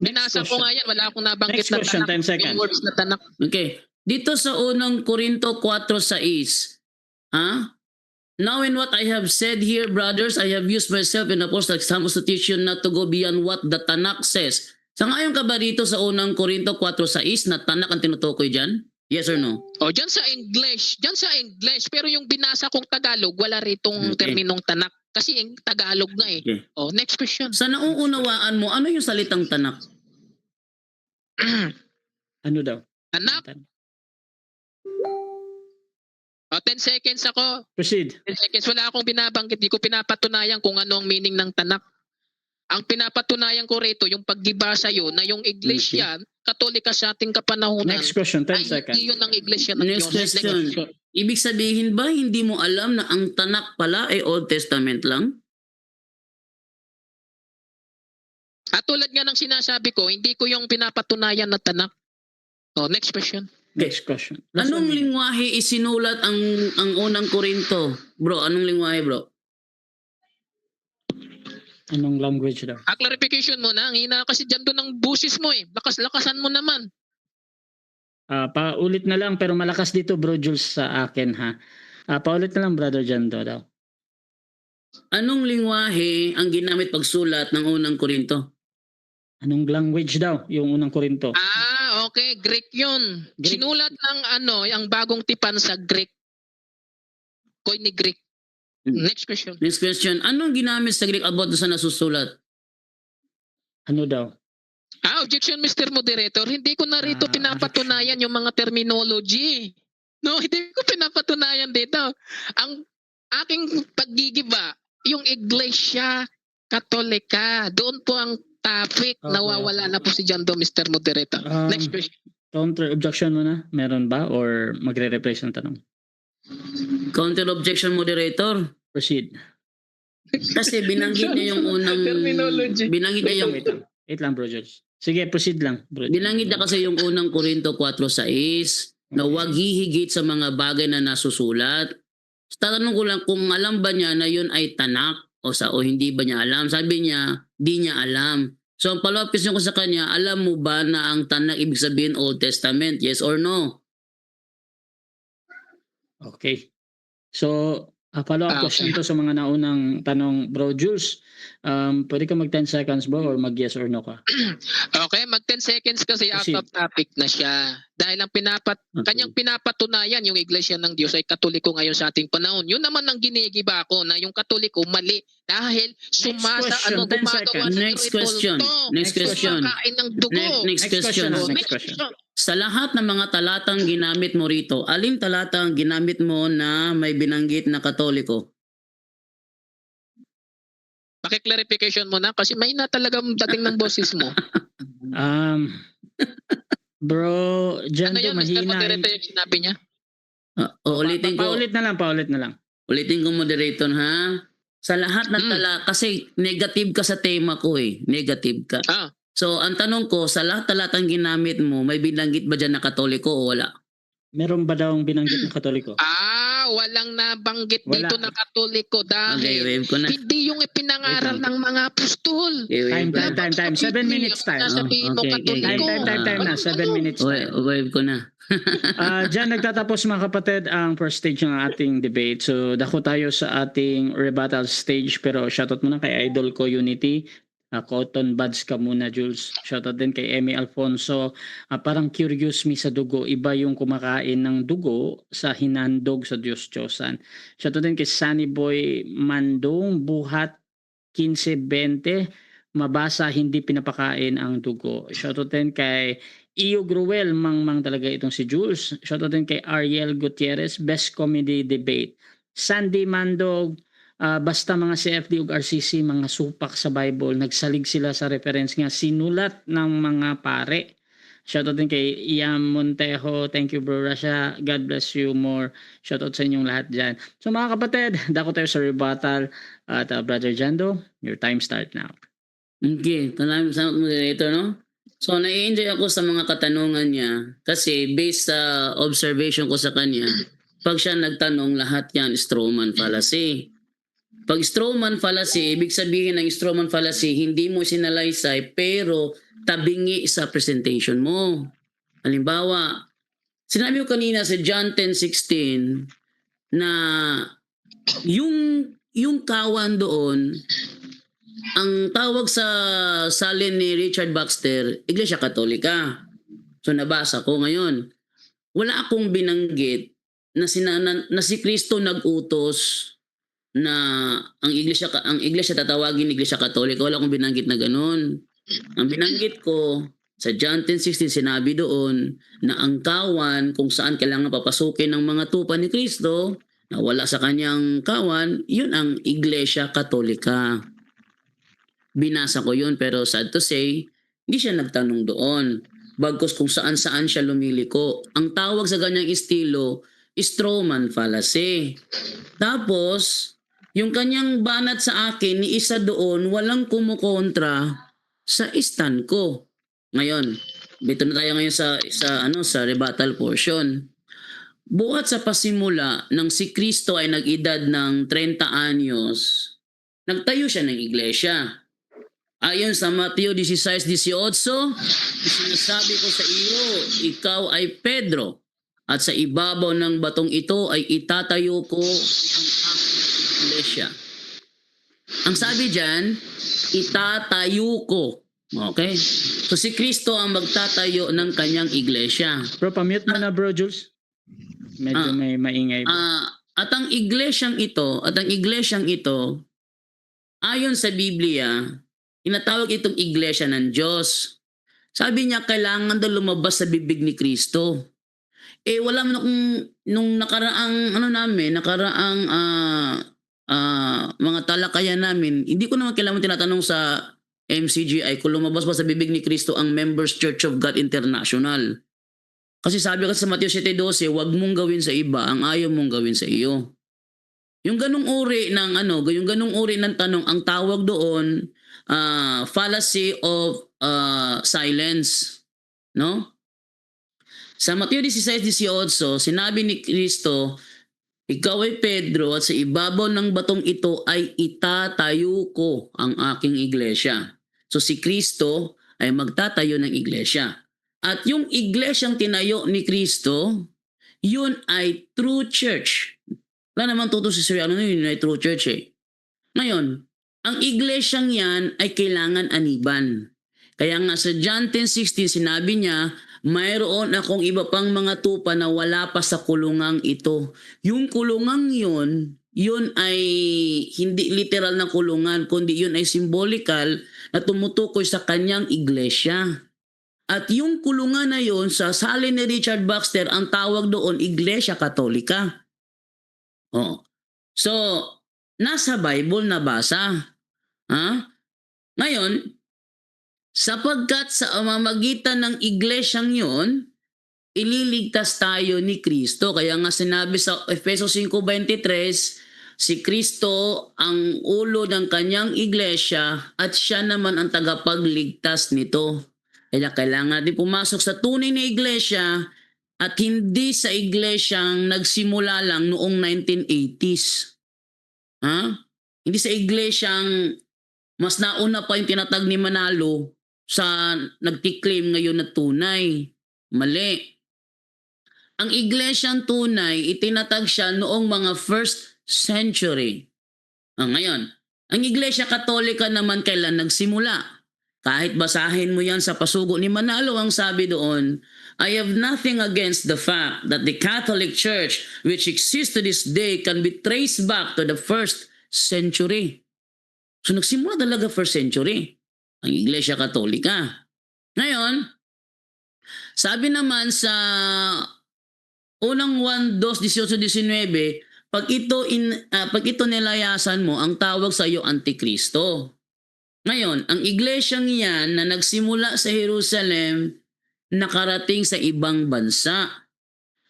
Binasa ko nga yan, wala akong nabanggit Next na question, tanak. 10 seconds. Yung words na tanak. Okay. Dito sa unang Korinto 4:6, now in what I have said here, brothers, I have used myself in apostle example to teach you not to go beyond what the Tanakh says. Sangayon ka ba dito sa unang Korinto 4:6 na tanak ang tinutukoy dyan? Yes or no? Diyan sa English. Pero yung binasa kong Tagalog, wala ritong Okay. terminong tanak. Kasi yung Tagalog nga eh. Okay. Next question. Sa nauunawaan mo, ano yung salitang tanak? Ano daw? Tanak. 10 seconds ako. Proceed. 10 seconds. Wala akong binabanggit. Di ko pinapatunayan kung ano ang meaning ng tanak. Ang pinapatunayan ko rito, yung pagdibasa yun, na yung iglesia, katolika sa ating kapanahunan, Next question, 10 ay seconds. hindi yun ang iglesia ng Next Diyos. question. Ibig sabihin ba hindi mo alam na ang tanak pala ay Old Testament lang? At tulad nga ng sinasabi ko, hindi ko yung pinapatunayan na tanak. Next question. Next question. Last Anong one. lingwahe isinulat ang unang Korinto? Bro, anong lingwahe, bro? Anong language daw? Clarification mo na. Ang hina kasi dyan doon ang busis mo eh. Lakas-lakasan mo naman. Paulit na lang pero malakas dito Bro Jules sa akin ha. Paulit na lang Brother Jando daw. Anong lingwahe ang ginamit pagsulat ng unang Korinto? Anong language daw yung unang Korinto? Okay. Greek yun. Greek. Sinulat ng ang bagong tipan sa Greek. Koine Greek. Next question. Next question. Anong ginamit sa Greek about sa nasusulat? Ano daw? Objection Mr. Moderator. Hindi ko na rito pinapatunayan yung mga terminology. No, hindi ko pinapatunayan dito. Ang aking paggigiba, yung Iglesia Katolika. Doon po ang topic. Okay. Nawawala na po si Jando, Mr. Moderator. Next question. Counter objection mo na? Meron ba? Or magre-replace ng tanong? Counter objection, moderator. Proceed. Kasi binanggit niya yung unang Terminology. binanggit niya yung Wait lang Bro Jules. Sige, proceed lang Bro. binanggit niya kasi yung unang Korinto 4:6 na huwag hihigit sa mga bagay na nasusulat. Tatanong ko lang kung alam ba niya na yun ay tanak o hindi ba niya alam. Sabi niya, di niya alam. So ang follow-up question ko sa kanya, alam mo ba na ang tanak ibig sabihin Old Testament? Yes or no? Okay. So, follow-up question to sa mga naunang tanong Bro Jules. Pwede ka mag 10 seconds bro or mag yes or no ka? Okay, mag 10 seconds kasi out Proceed. of topic na siya. Dahil ang kanyang pinapatunayan yung Iglesia ng Diyos ay Katoliko ngayon sa ating panahon. Yun naman ang ginigiba ko na yung Katoliko mali dahil question, 10 gumagawa seconds. ng Next ritual question. to. Next question. Kumakain ng dugo. Next question. Next Next question. question. Sa lahat ng mga talatang ginamit mo rito, alin talata ang ginamit mo na may binanggit na Katoliko? Paki-clarification mo na kasi may na talagang dating ng boses mo. Bro, Ano Jando, yun, Mr. mahina. Moderator, yung sinabi niya? Ulitin ko. Paulit na lang. Ulitin ko, moderator, ha? Sa lahat ng kasi negative ka sa tema ko eh. Negative ka. So, ang tanong ko, sa lahat talatang ginamit mo, may binanggit ba dyan na Katoliko o wala? Meron ba daw ang binanggit ng Katoliko? Walang nabanggit Wala. dito na Katoliko Okay, dahil wave ko na. hindi yung ipinangaral ng mga apostol. Okay, wave ko na. Time. 7 minutes time. Sasabihin mo Okay. Katoliko. Time na. 7 minutes time. Wave ko na. Diyan nagtatapos mga kapatid ang first stage ng ating debate. So dako tayo sa ating rebuttal stage, pero shoutout muna kay Idol ko Unity. Cotton buds ka muna, Jules. Shoutout din kay Emmy Alfonso. Parang curious mi sa dugo. Iba yung kumakain ng dugo sa hinandog sa Diyos-Diyosan. Shoutout din kay Sunny Boy Mandong Buhat 15-20. Mabasa, hindi pinapakain ang dugo. Shoutout din kay Iyo Gruel, mang talaga itong si Jules. Shoutout din kay Ariel Gutierrez, Best Comedy Debate. Sandy Mandog, basta mga CFD ug RCC, mga supak sa Bible, nagsalig sila sa reference nga sinulat ng mga pare. Shoutout din kay Iam Montejo, thank you bro Rasha, God bless you more. Shoutout sa inyong lahat dyan. So mga kapatid, dako tayo sa rebuttal at Brother Jando, your time start now. Okay, salamat sa moderator, no? So, nai-enjoy ako sa mga katanungan niya kasi based sa observation ko sa kanya, pag siya nagtanong, lahat yan strawman fallacy. Pag strawman fallacy, ibig sabihin ng strawman fallacy, hindi mo sinalaysay pero tabingi sa presentation mo. Halimbawa, sinabi ko kanina sa John 10:16 na yung kawan doon, ang tawag sa salin ni Richard Baxter, Iglesia Katolika. So nabasa ko ngayon. Wala akong binanggit na si Kristo nag-utos na ang iglesia tatawagin Iglesia Katolika. Wala akong binanggit na ganun. Ang binanggit ko sa John 10:16 sinabi doon na ang kawan kung saan kailangan papasukin ng mga tupa ni Kristo na wala sa kanyang kawan, yun ang Iglesia Katolika. Binasa ko yun pero sad to say, hindi siya nagtanong doon. Bagkus kung saan-saan siya lumiliko. Ang tawag sa ganyang estilo, strawman fallacy. Tapos, yung kanyang banat sa akin, ni isa doon, walang kumukontra sa stand ko. Ngayon, dito na tayo ngayon sa rebuttal portion. Buhat sa pasimula nang si Kristo ay nag-edad ng 30 anyos, nagtayo siya ng iglesia. Ayon sa Mateo 16:18, sinasabi ko sa iyo, ikaw ay Pedro, at sa ibabaw ng batong ito ay itatayo ko ang aking iglesia. Ang sabi diyan, itatayo ko. Okay? So si Kristo ang magtatayo ng kanyang iglesia. Bro, pamute mo na bro, Jules. Medyo may maingay. At ang iglesyang ito, ayon sa Biblia, tinatawag itong iglesia ng Diyos. Sabi niya, kailangan daw lumabas sa bibig ni Kristo. Wala man akong, nung nakaraang mga talakayan namin, hindi ko naman kailangan tinatanong sa MCGI kung lumabas ba sa bibig ni Kristo ang Members Church of God International. Kasi sabi kasi sa Mateo 7:12, huwag mong gawin sa iba ang ayaw mong gawin sa iyo. Yung ganung uri ng tanong, ang tawag doon, fallacy of silence, no? Sa Mateo 16:18, sinabi ni Kristo, ikaw ay Pedro at sa ibabaw ng batong ito ay itatayo ko ang aking iglesia. So si Kristo ay magtatayo ng iglesia. At yung iglesyang tinayo ni Kristo, yun ay true church. Wala naman yun ay true church eh. Ngayon, ang iglesyang yan ay kailangan aniban. Kaya nga sa John 10:16 sinabi niya, mayroon akong iba pang mga tupa na wala pa sa kulungang ito. Yung kulungang yun ay hindi literal na kulungan, kundi yun ay symbolical na tumutukoy sa kanyang iglesia. At yung kulungan na yun, sa salin ni Richard Baxter, ang tawag doon, Iglesia Katolika. Oh. So, nasa Bible nabasa. Ha? Ngayon, sapagkat sa mamamagitan ng iglesyang yon, ililigtas tayo ni Kristo. Kaya nga sinabi sa Efesos 5:23, si Kristo ang ulo ng kanyang iglesia at siya naman ang tagapagligtas nito. Kaya kailangan natin pumasok sa tunay na iglesia at hindi sa iglesyang nagsimula lang noong 1980s. Ha? Hindi sa iglesyang mas nauna pa yung tinatag ni Manalo sa nagtiklaim ngayon na tunay. Mali. Ang iglesyang tunay, itinatag siya noong mga 1st century. Ngayon, ang Iglesia Katolika naman kailan nagsimula? Kahit basahin mo yan sa pasugo ni Manalo, ang sabi doon, I have nothing against the fact that the Catholic Church, which exists to this day, can be traced back to the 1st century. So nagsimula talaga 1st century, ang Iglesia Katolika. Ngayon, sabi naman sa unang 1:2:18-19, pag ito nilayasan mo, ang tawag sa iyo Antikristo. Ngayon, ang iglesyang yan na nagsimula sa Jerusalem, nakarating sa ibang bansa.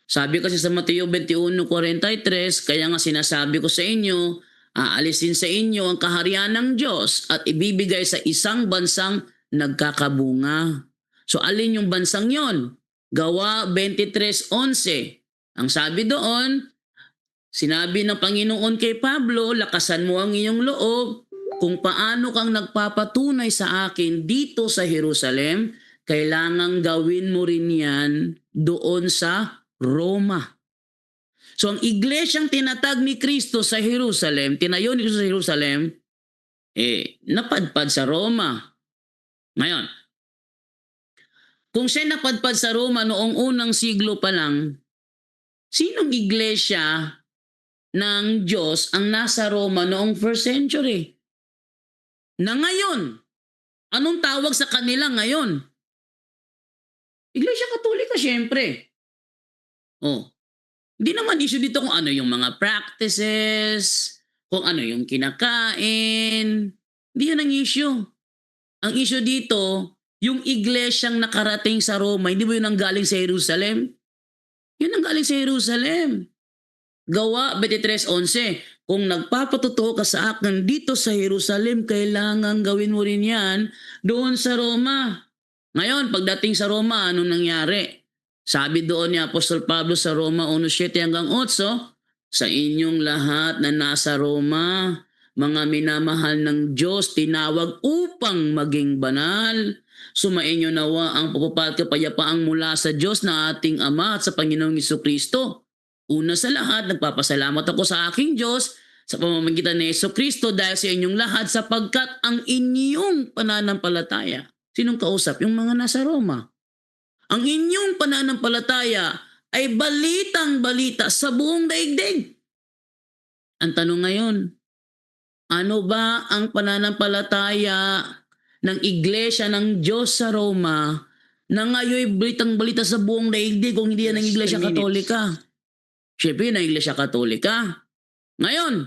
Sabi kasi sa Mateo 21:43, kaya nga sinasabi ko sa inyo, aalisin sa inyo ang kaharian ng Diyos at ibibigay sa isang bansang nagkakabunga. So alin yung bansang yon? Gawa 23:11. Ang sabi doon, sinabi ng Panginoon kay Pablo, lakasan mo ang iyong loob kung paano kang nagpapatunay sa akin dito sa Jerusalem, kailangang gawin mo rin yan doon sa Roma. So ang iglesyang tinatag ni Kristo sa Jerusalem, tinayo ni Kristo sa Jerusalem, napadpad sa Roma. Ngayon, kung siya napadpad sa Roma noong unang siglo pa lang, sinong iglesia ng Diyos ang nasa Roma noong 1st century? Na ngayon, anong tawag sa kanila ngayon? Iglesia Katolika, syempre. Hindi naman issue dito kung ano yung mga practices, kung ano yung kinakain. Hindi yan ang issue. Ang issue dito, yung iglesyang nakarating sa Roma, hindi ba yun ang galing sa Jerusalem? Yun ang galing sa Jerusalem. Gawa 23:11, kung nagpapatotoo ka sa akin dito sa Jerusalem, kailangan gawin mo rin yan doon sa Roma. Ngayon, pagdating sa Roma, ano nangyari? Sabi doon ni Apostol Pablo sa Roma 1:7-8, sa inyong lahat na nasa Roma, mga minamahal ng Diyos, tinawag upang maging banal. Sumainyo nawa ang pagpapal kapayapaang mula sa Diyos na ating Ama at sa Panginoong Jesucristo. Una sa lahat, nagpapasalamat ako sa aking Diyos sa pamamagitan ni Jesucristo dahil sa inyong lahat sapagkat ang inyong pananampalataya. Sinong kausap? Yung mga nasa Roma. Ang inyong pananampalataya ay balitang-balita sa buong daigdig. Ang tanong ngayon, ano ba ang pananampalataya ng Iglesia ng Diyos sa Roma na ngayon balitang-balita sa buong daigdig kung hindi yan ang Iglesia Katolika? Siyempre yun ang Iglesia Katolika. Ngayon,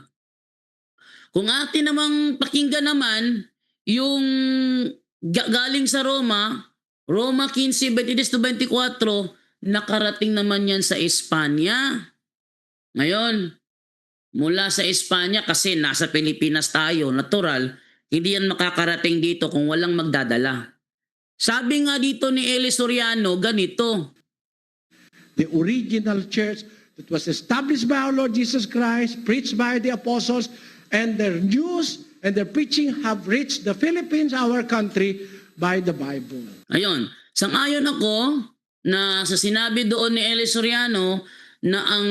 kung atin namang pakinggan naman yung galing sa Roma, Roma 15:23-24, nakarating naman yan sa Espanya. Ngayon, mula sa Espanya kasi nasa Pilipinas tayo, natural, hindi yan makakarating dito kung walang magdadala. Sabi nga dito ni Eli Soriano, ganito. The original church that was established by our Lord Jesus Christ, preached by the apostles, and their news and their preaching have reached the Philippines, our country, by the Bible. Ayun, sang-ayon ako na sa sinabi doon ni Eli Soriano na ang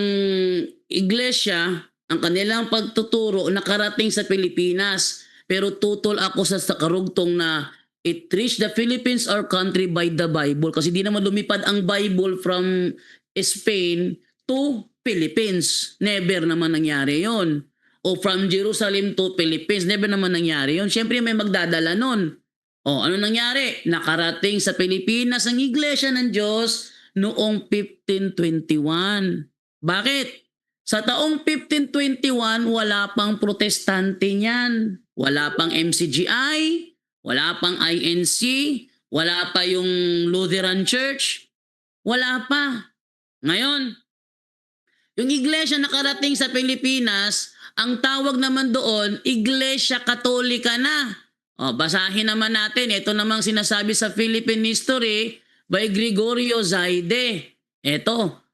iglesia, ang kanilang pagtuturo nakarating sa Pilipinas. Pero tutol ako sa karugtong na it reached the Philippines, our country, by the Bible. Kasi di naman lumipad ang Bible from Spain to Philippines. Never naman nangyari yon. O from Jerusalem to Philippines, never naman nangyari yon. Siyempre may magdadala nun. O, ano nangyari? Nakarating sa Pilipinas ang Iglesia ng Diyos noong 1521. Bakit? Sa taong 1521, wala pang protestante niyan. Wala pang MCGI, wala pang INC, wala pa yung Lutheran Church. Wala pa. Ngayon, yung iglesia nakarating sa Pilipinas, ang tawag naman doon, Iglesia Katolika na. O, basahin naman natin. Ito namang sinasabi sa Philippine History by Gregorio Zaide. Ito,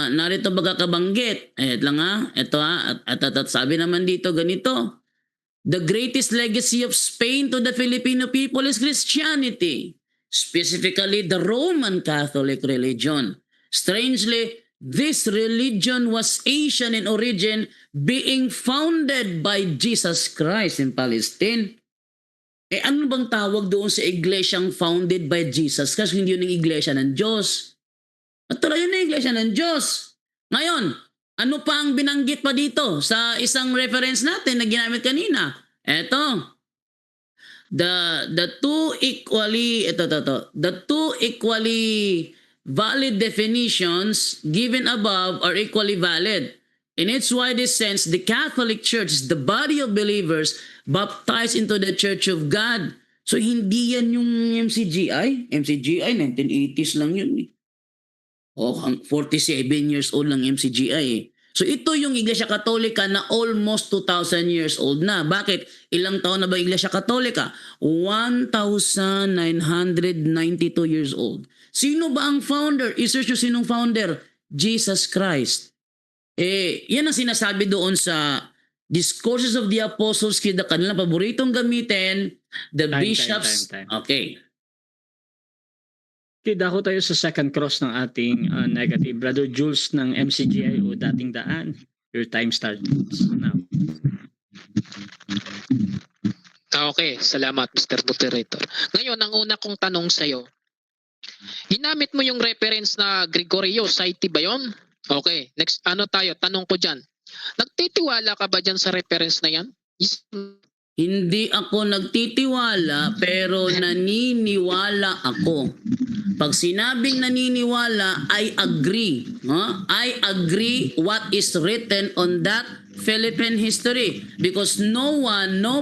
narito magkakabanggit. Ito lang ha. Ito ha. At sabi naman dito ganito. The greatest legacy of Spain to the Filipino people is Christianity, specifically the Roman Catholic religion. Strangely, this religion was Asian in origin, being founded by Jesus Christ in Palestine. Ano bang tawag doon sa iglesyang founded by Jesus Christ? Hindi yun ang iglesia ng Diyos. At tuloy yun ang iglesia ng Diyos. Ngayon, ano pa ang binanggit pa dito sa isang reference natin na ginamit kanina? Eto. The two equally valid definitions given above are equally valid. In its widest sense, the Catholic Church is the body of believers baptized into the Church of God. So hindi yan yung MCGI. MCGI, 1980s lang yun. O, 47 years old lang MCGI eh. So ito yung Iglesia Katolika na almost 2,000 years old na. Bakit? Ilang taon na ba Iglesia Katolika? 1,992 years old. Sino ba ang founder? I-search nyo sinong founder? Jesus Christ. Yan ang sinasabi doon sa Discourses of the Apostles Creed, kanilang paboritong gamitin, the bishops. Time. Okay. Okay, dako tayo sa second cross ng ating negative. Brother Jules ng MCGI o dating daan. Your time starts now. Okay, salamat Mr. Moderator. Ngayon, ang una kong tanong sa'yo, ginamit mo yung reference na Gregorio Saiti ba yun? Okay, next tanong ko dyan. Nagtitiwala ka ba dyan sa reference na yan? Hindi ako nagtitiwala pero naniniwala ako. Pag sinabing naniniwala, I agree. I agree what is written on that Philippine history, because no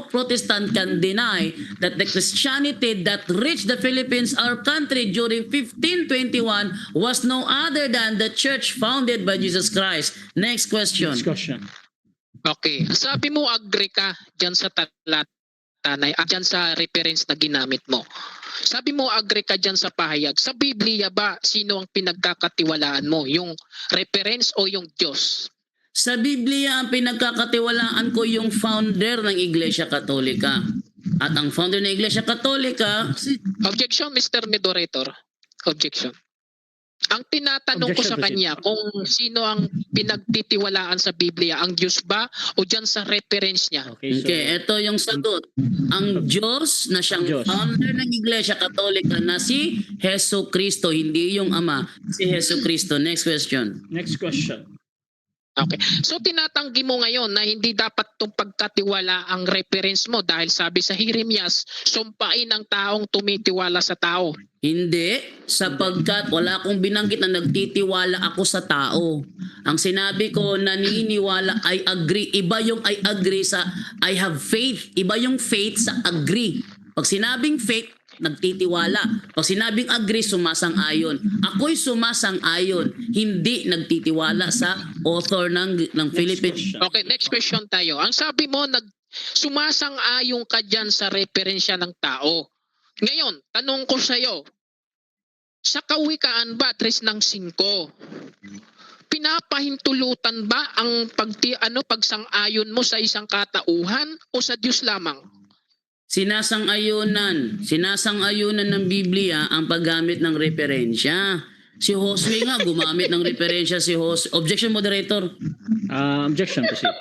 Protestant can deny that the Christianity that reached the Philippines, our country, during 1521 was no other than the church founded by Jesus Christ. Next question. Next question. Okay, sabi mo agree ka dyan sa talata dyan sa reference na ginamit mo. Sabi mo agree ka dyan sa pahayag. Sa Biblia ba, sino ang pinagkakatiwalaan mo? Yung reference o yung Diyos? Sa Biblia, ang pinagkakatiwalaan ko yung founder ng Iglesia Katolika. At ang founder ng Iglesia Katolika... Objection, Mr. Moderator. Objection. Ang tinatanong ko sa kanya kung sino ang pinagtitiwalaan sa Biblia, ang Diyos ba o dyan sa reference niya? Okay, ito yung sagot. Ang Diyos na siyang founder ng Iglesia Katolika na si Hesus Kristo, hindi yung Ama, si Hesus Kristo. Next question. Next question. Okay. So tinatanggi mo ngayon na hindi dapat itong pagkatiwala ang reference mo dahil sabi sa Jeremias, sumpain ang taong tumitiwala sa tao. Hindi, sapagkat wala akong binanggit na nagtitiwala ako sa tao. Ang sinabi ko, naniniwala, I agree. Iba yung I agree sa I have faith. Iba yung faith sa agree. Pag sinabing faith, nagtitiwala. Pag sinabing agree, sumasang-ayon. Ako'y sumasang-ayon, hindi nagtitiwala sa author ng Philippines. Okay, next question tayo. Ang sabi mo, sumasang-ayon ka dyan sa referensya ng tao. Ngayon, tanong ko sa'yo, sa Kawikaan ba, 3 ng 5, pinapahintulutan ba ang pagsang-ayon mo sa isang katauhan o sa Diyos lamang? Sinasang-ayunan ng Biblia ang paggamit ng referensya. Si Josue nga gumamit ng referensya si Josue. Objection, moderator. Objection, proceed.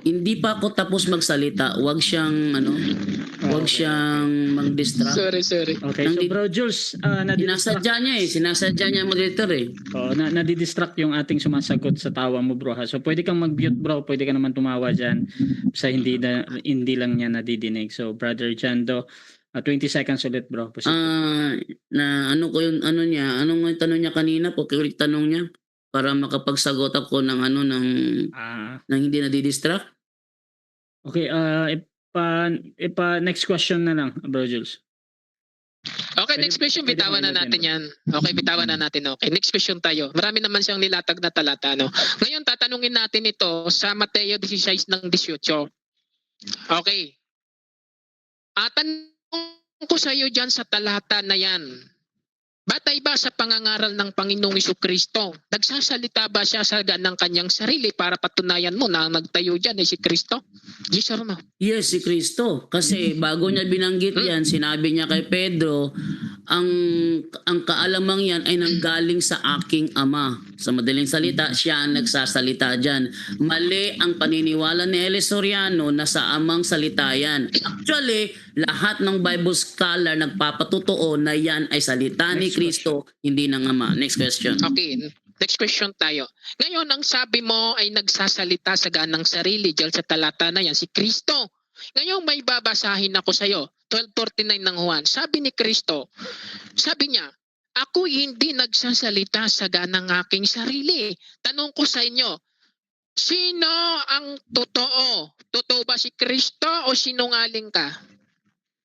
Hindi pa ako tapos magsalita. Huwag siyang Huwag siyang mag-distract. Sorry. Okay, so bro Jules, nadidistract, Sinasadya niya moderator eh. nadidistract yung ating sumasagot sa tawa mo bro ha. So pwede kang mag-mute bro, pwede ka naman tumawa dyan sa hindi lang niya nadidinig. So brother Jando, 20 seconds ulit bro. Proceed. Na ano ko yung ano niya, anong yung tanong niya kanina po, ulit tanong niya para makapagsagot ako ng ng hindi nadidistract. Okay, next question na lang bro Jules. Okay, next question, pwede bitawan na mo natin ilagyan. yan. Okay, bitawan na natin. Okay, next question tayo. Marami naman siyang nilatag na talata. No? Ngayon, tatanungin natin ito sa Mateo 16 ng 18. Okay. Tanong ko sa iyo dyan sa talata na yan. Batay ba sa pangangaral ng Panginoong Jesucristo? Nagsasalita ba siya sa ng kanyang sarili para patunayan mo na ang nagtayo dyan ay si Kristo? Yes or no? Yes, si Kristo. Kasi bago niya binanggit yan, sinabi niya kay Pedro, ang kaalamang yan ay nanggaling sa aking ama. Sa madaling salita, siya ang nagsasalita dyan. Mali ang paniniwala ni Eli Soriano na sa amang salita yan. Actually, lahat ng Bible scholar nagpapatutuo na yan ay salita ni Kristo, hindi ng ama. Next question. Okay, next question tayo. Ngayon, ang sabi mo ay nagsasalita sa ganang sarili dyan sa talata na yan, si Kristo. Ngayon, may babasahin ako sa iyo. 12:49 ng Juan. Sabi ni Kristo, sabi niya, ako hindi nagsasalita sa ganang aking sarili. Tanong ko sa inyo, sino ang totoo? Totoo ba si Kristo o sinungaling ka?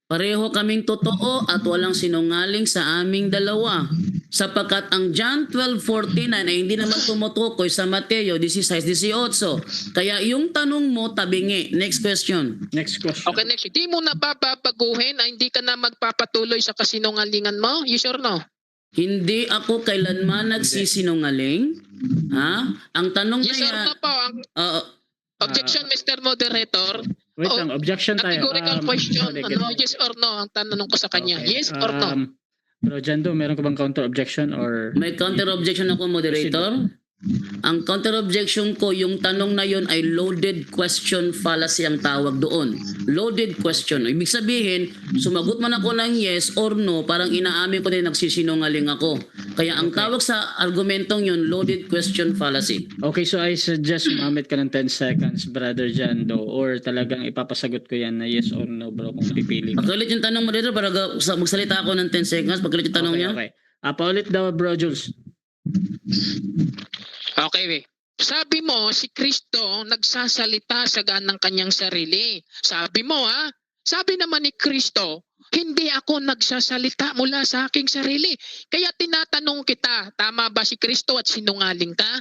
Pareho kaming totoo at walang sinungaling sa aming dalawa. Sapagkat ang John 12:49 ay hindi naman tumutukoy sa Mateo 16:18. Kaya yung tanong mo, tabingi. Next question. Next question. Okay, next. Di mo na babaguhin na hindi ka na magpapatuloy sa kasinungalingan mo? Yes or no? Hindi ako kailanman nagsisinungaling. Ha? Ang tanong Yes or na no po? Ang objection, Mr. Moderator. Wait lang, objection tayo. Categorical question. sorry, Ano, yes or no? Ang tanong ko sa kanya. Okay, Yes or no? Bro Jando, meron ka bang counter objection or may counter objection ako, moderator. Ang counter objection ko, yung tanong na yon ay loaded question fallacy ang tawag doon. Loaded question. Ibig sabihin, sumagot man ako ng yes or no, parang inaamin ko din nagsisinungaling ako. Kaya ang tawag sa argumentong yun, loaded question fallacy. Okay, so I suggest umamit ka ng 10 seconds, Brother Jando, or talagang ipapasagot ko yan na yes or no, bro, kung pipili ka. Pagkalit yung tanong mo dito, para magsalita ako ng 10 seconds, pagkalit yung tanong niya. Okay. Paulit daw, Bro Jules. Okay. Sabi mo, si Kristo nagsasalita sa ganang kanyang sarili. Sabi mo sabi naman ni Kristo, hindi ako nagsasalita mula sa aking sarili. Kaya tinatanong kita, tama ba si Kristo at sinungaling ka?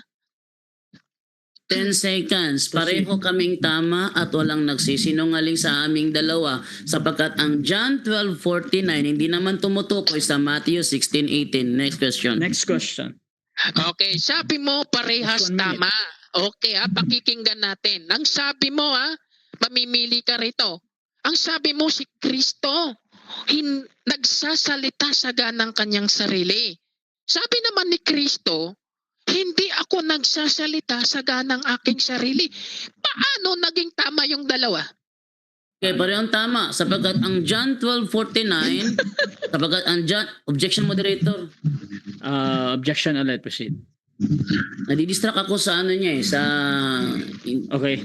10 seconds. Pareho kaming tama at walang nagsisinungaling sa aming dalawa sapagkat ang John 12:49 hindi naman tumutukoy sa Matthew 16:18. Next question. Next question. Okay, sabi mo parehas 1 minute. tama. Okay pakikinggan natin. Ang sabi mo mamimili ka rito. Ang sabi mo si Kristo nagsasalita sa ganang kanyang sarili. Sabi naman ni Kristo, hindi ako nagsasalita sa ganang aking sarili. Paano naging tama yung dalawa? Okay, parehong tama sapagkat ang John 12:49 sapagkat ang John objection, moderator. Objection ulit, proceed. Nadidistract ako sa ano niya sa Okay.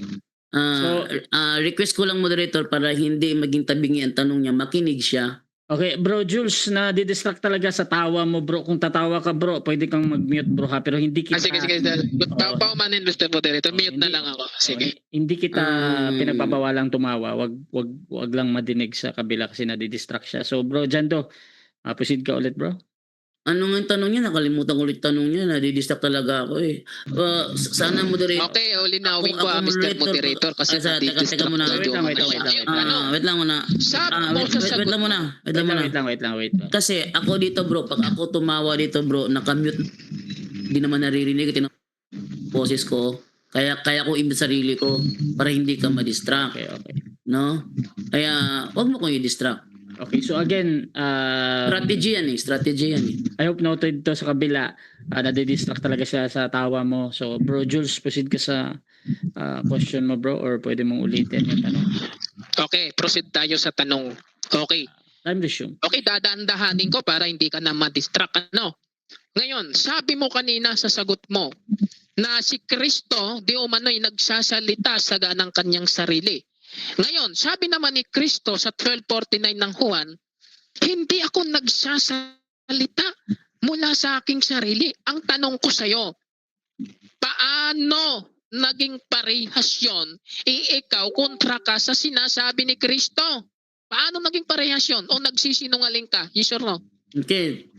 request ko lang, moderator, para hindi maging tabingi ang tanong niya, makinig siya. Okay, Bro Jules, nadidistract talaga sa tawa mo, bro. Kung tatawa ka, bro, pwede kang mag-mute, bro, ha? Pero hindi kita... Sige. Paumanin, Mr. Moderator. Mute na lang ako. Sige. Hindi kita pinagpapawalang tumawa. Wag lang madinig sa kabila kasi nadidistract siya. So, Bro Jando, proceed ka ulit, bro. Ano nga yung tanong niya? Nakalimutan ko ulit tanong niya. Nadidistract talaga ako eh. Sana, moderator. Okay, linawin ko Ako, Mr. Moderator kasi teka muna. Wait lang muna. Wait lang muna. Wait lang. Kasi ako dito, bro, pag ako tumawa dito, bro, nakamute, hindi naman naririnig ito ng boses ko. Kaya ko imit sarili ko para hindi ka ma-distract. Okay. No? Kaya wag mo kong i-distract. Okay, so again, Strategy yan eh. I hope noted to sa kabila. Nadidistract talaga siya sa tawa mo. So, Bro Jules, proceed ka sa question mo, bro, or pwede mong ulitin yung tanong. Okay, proceed tayo sa tanong. Okay. Time resume. Okay, dadaan-dahanin ko para hindi ka na ma-distract. Ano? Ngayon, sabi mo kanina sa sagot mo na si Kristo di umano'y nagsasalita sa ganang kanyang sarili. Ngayon, sabi naman ni Kristo sa 12:49 ng Juan, hindi ako nagsasalita mula sa aking sarili. Ang tanong ko sa iyo, paano naging parehas yun? Ikaw kontra ka sa sinasabi ni Kristo. Paano naging parehas yun? O nagsisinungaling ka? Yes or no? Okay.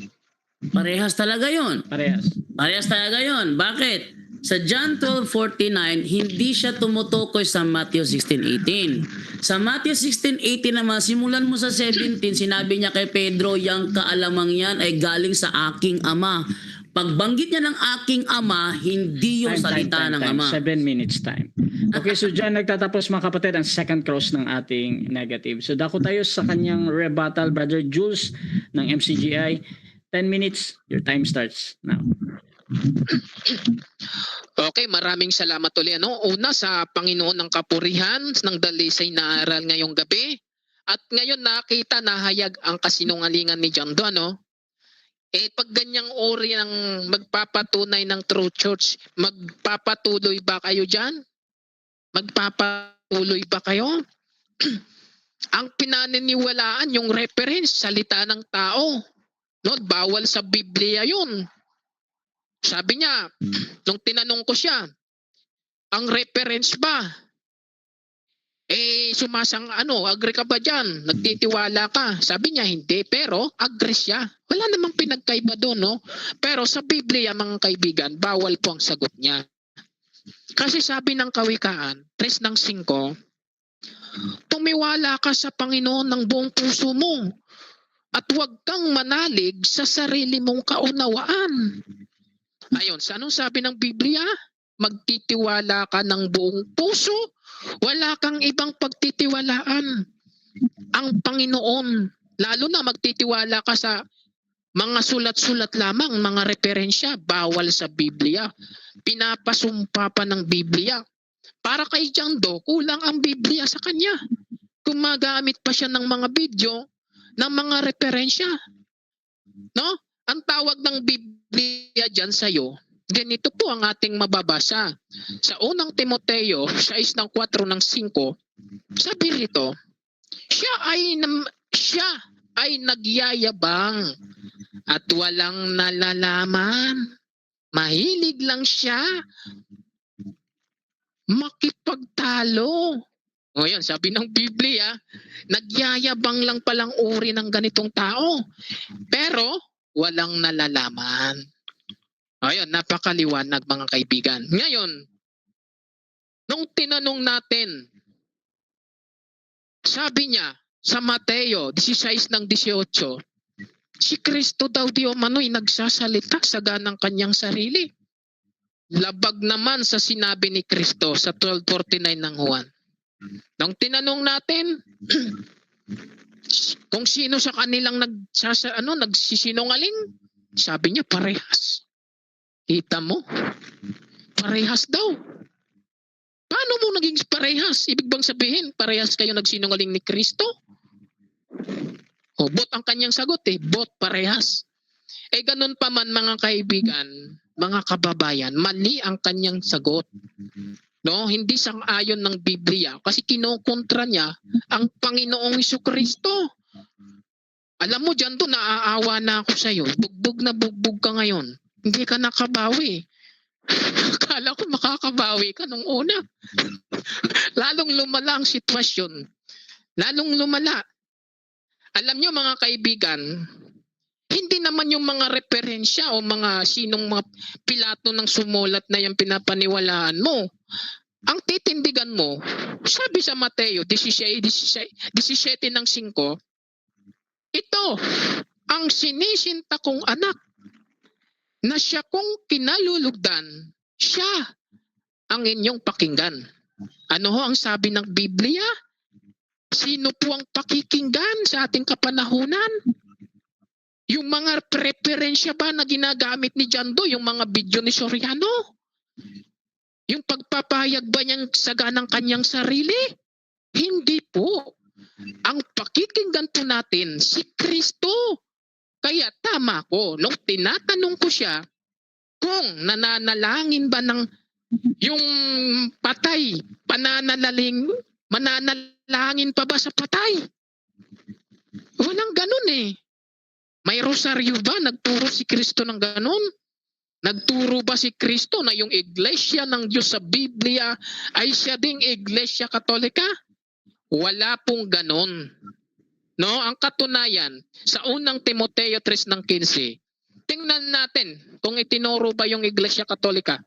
Parehas talaga yon. Parehas. Parehas talaga yon. Bakit? Sa John 12:49, hindi siya tumutukoy sa Matthew 16:18. Sa Matthew 16:18 naman, simulan mo sa 17, sinabi niya kay Pedro, yang kaalamang yan ay galing sa aking Ama. Pagbanggit niya ng aking Ama, hindi yung salita ng Ama. 7 minutes time. Okay, so dyan nagtatapos mga kapatid ang second cross ng ating negative. So dako tayo sa kanyang rebuttal, Brother Jules ng MCGI. 10 minutes, your time starts now. Okay, maraming salamat ulit. Ano? Una sa Panginoon ng Kapurihan ng dalisay na aral ngayong gabi. At ngayon nakita nahayag ang kasinungalingan ni John Doe. Ano? Pag ganyang uri ng magpapatunay ng True Church, magpapatuloy ba kayo dyan? Magpapatuloy ba kayo? Ang pinaniniwalaan yung reference, salita ng tao. No, bawal sa Biblia yun. Sabi niya, nung tinanong ko siya, ang reference ba? Agree ka ba dyan? Nagtitiwala ka? Sabi niya, hindi, pero agree siya. Wala namang pinagkaiba doon, no? Pero sa Biblia, mga kaibigan, bawal po ang sagot niya. Kasi sabi ng Kawikaan, 3:5, tumiwala ka sa Panginoon ng buong puso mo at huwag kang manalig sa sarili mong kaunawaan. Ayon, sa anong sabi ng Biblia? Magtitiwala ka ng buong puso, wala kang ibang pagtitiwalaan. Ang Panginoon, lalo na magtitiwala ka sa mga sulat-sulat lamang, mga referensya, bawal sa Biblia. Pinapasumpa pa ng Biblia. Para kay John Doe, kulang ang Biblia sa kanya. Gumagamit pa siya ng mga video, ng mga referensya. No? Ang tawag ng Biblia dyan sa'yo, ganito po ang ating mababasa. Sa unang Timoteo, 6:4-5, sabi rito, siya ay nagyayabang at walang nalalaman. Mahilig lang siya makipagtalo. O yan, sabi ng Biblia, nagyayabang lang palang uri ng ganitong tao. Pero walang nalalaman. Ayun, napakaliwanag mga kaibigan. Ngayon, nung tinanong natin, sabi niya sa Mateo 16:18, si Kristo daw di umano'y nagsasalita sa ganang kanyang sarili. Labag naman sa sinabi ni Kristo sa 12:49 ng Juan. Nung tinanong natin kung sino sa kanilang nagsisinungaling, sabi niya parehas. Kita mo? Parehas daw. Paano mo naging parehas? Ibig bang sabihin, parehas kayo nagsinungaling ni Kristo? O, bot ang kanyang sagot bot parehas. Ganun pa man mga kaibigan, mga kababayan, mali ang kanyang sagot. No, hindi sang-ayon ng Biblia kasi kinokontra niya ang Panginoong Jesucristo. Alam mo dyan to, naaawa na ako sa iyo. Bugbog na bugbog ka ngayon. Hindi ka nakabawi. Akala ko makakabawi ka nung una. Lalong lumala ang sitwasyon. Lalong lumala. Alam nyo mga kaibigan, hindi naman yung mga referensya o mga sinong mga Pilato ng sumulat na yung pinapaniwalaan mo. Ang titindigan mo, sabi sa Mateo 17:5, ito ang sinisinta kong anak na siya kong kinalulugdan, siya ang inyong pakinggan. Ano ho ang sabi ng Biblia? Sino po ang pakikinggan sa ating kapanahunan? Yung mga preferensya ba na ginagamit ni John Doe, yung mga video ni Soriano? Yung pagpapahayag ba niyang saga ng kanyang sarili? Hindi po. Ang pakikinggan po natin si Kristo. Kaya tama ko nung tinatanong ko siya kung nananalangin ba ng yung patay, mananalangin pa ba sa patay? Walang ganun eh. May rosaryo ba? Nagturo si Kristo ng ganun? Nagturo ba si Kristo na yung iglesia ng Diyos sa Biblia ay siya ding iglesia katolika? Wala pong ganun. No, ang katunayan sa unang Timoteo 3:15. Tingnan natin kung itinuro ba yung iglesia katolika.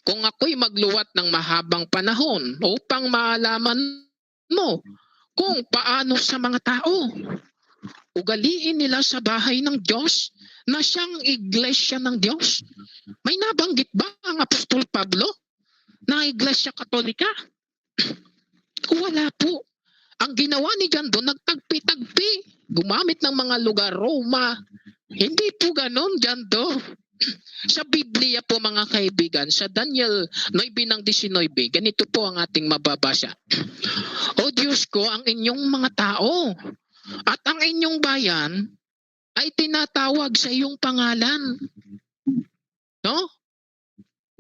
Kung ako'y magluwat ng mahabang panahon upang maalaman mo kung paano sa mga tao ugaliin nila sa bahay ng Diyos na siyang iglesia ng Diyos. May nabanggit ba ang Apostol Pablo na iglesia katolika? Wala po. Ang ginawa ni John doon, nagtagpi-tagpi. Gumamit ng mga lugar, Roma. Hindi po ganon, John doon. Sa Biblia po mga kaibigan, sa Daniel 9:19, ganito po ang ating mababasa. O Diyos ko, ang inyong mga tao at ang inyong bayan ay tinatawag sa iyong pangalan. No?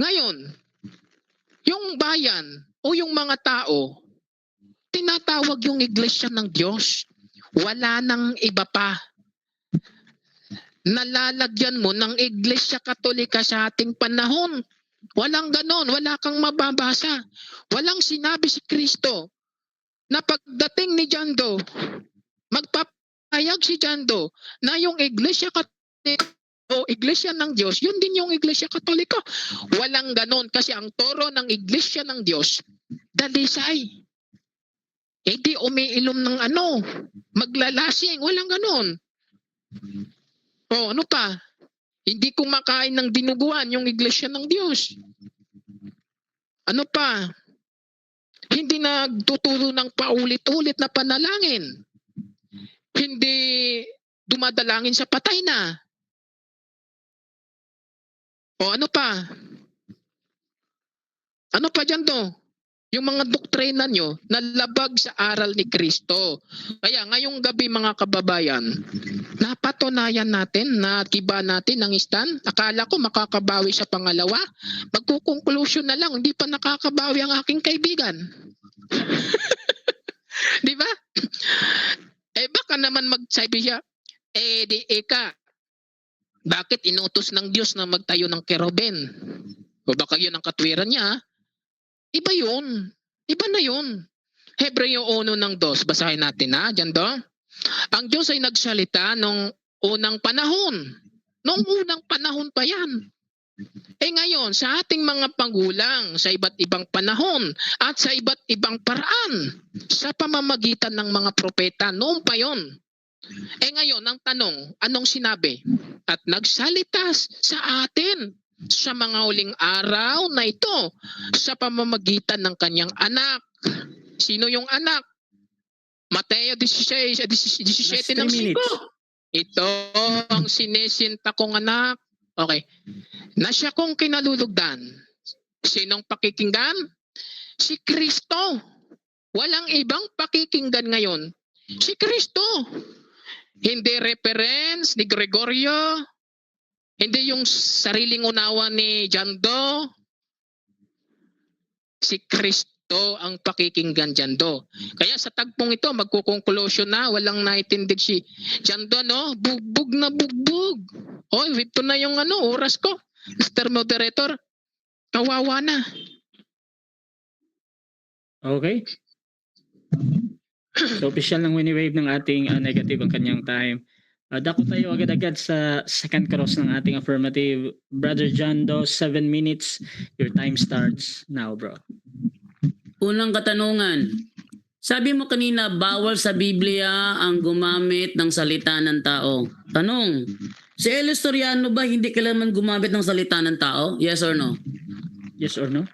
Ngayon, yung bayan o yung mga tao, tinatawag yung iglesia ng Diyos. Wala nang iba pa. Nalalagyan mo ng iglesia katolika sa ating panahon. Walang ganon. Wala kang mababasa. Walang sinabi si Kristo na pagdating ni John Doe, magpapayag si John Doe na yung iglesia katolika o iglesia ng Diyos, yun din yung iglesia katolika. Walang ganon kasi ang turo ng iglesia ng Diyos, dalisay. Hindi umiinom ng maglalasing. Walang ganon. O ano pa? Hindi kumakain ng dinuguan yung iglesia ng Diyos. Ano pa? Hindi nagtuturo ng paulit-ulit na panalangin. Hindi dumadalangin sa patay na. O ano pa? Ano pa dyan to? Yung mga doktrina nyo nalabag sa aral ni Kristo. Kaya ngayong gabi mga kababayan, napatunayan natin na kiba natin ang stand. Akala ko makakabawi sa pangalawa. Magkukonklusyon na lang, hindi pa nakakabawi ang aking kaibigan. Di ba? Baka naman magsabi siya, bakit inutos ng Diyos na magtayo ng kerubin? O baka yun ang katwiran niya. Iba yun. Iba na yun. Hebreo 1:2. Basahin natin Diyan do. Ang Diyos ay nagsalita nung unang panahon. Noong unang panahon pa yan. Ngayon, sa ating mga pangulang, sa iba't ibang panahon at sa iba't ibang paraan, sa pamamagitan ng mga propeta, noon pa yun. Ngayon, ang tanong, anong sinabi? At nagsalita sa atin sa mga huling araw na ito sa pamamagitan ng kanyang anak. Sino yung anak? Mateo 17 ng 5. Ito ang sinisinta kong anak. Okay. Na siya kong kinalulugdan. Sinong pakikinggan? Si Kristo. Walang ibang pakikinggan ngayon. Si Kristo. Hindi reference ni Gregorio. Hindi yung sariling unawa ni John Doe. Si Kristo ang pakikinggan John Doe. Kaya sa tagpong ito, magkukonklusyon na, walang naitindig si John Doe, no? Bugbog na bugbog. Ito na yung oras ko. Mr. Moderator, kawawa na. Okay. So official ng wini-wave ng ating negative ang kanyang time. Dako tayo agad-agad sa second cross ng ating affirmative. Brother John Doe, 7 minutes. Your time starts now, bro. Unang katanungan. Sabi mo kanina, bawal sa Biblia ang gumamit ng salita ng tao. Tanong, si El Historiano ba hindi kailangan gumamit ng salita ng tao? Yes or no? Yes or no?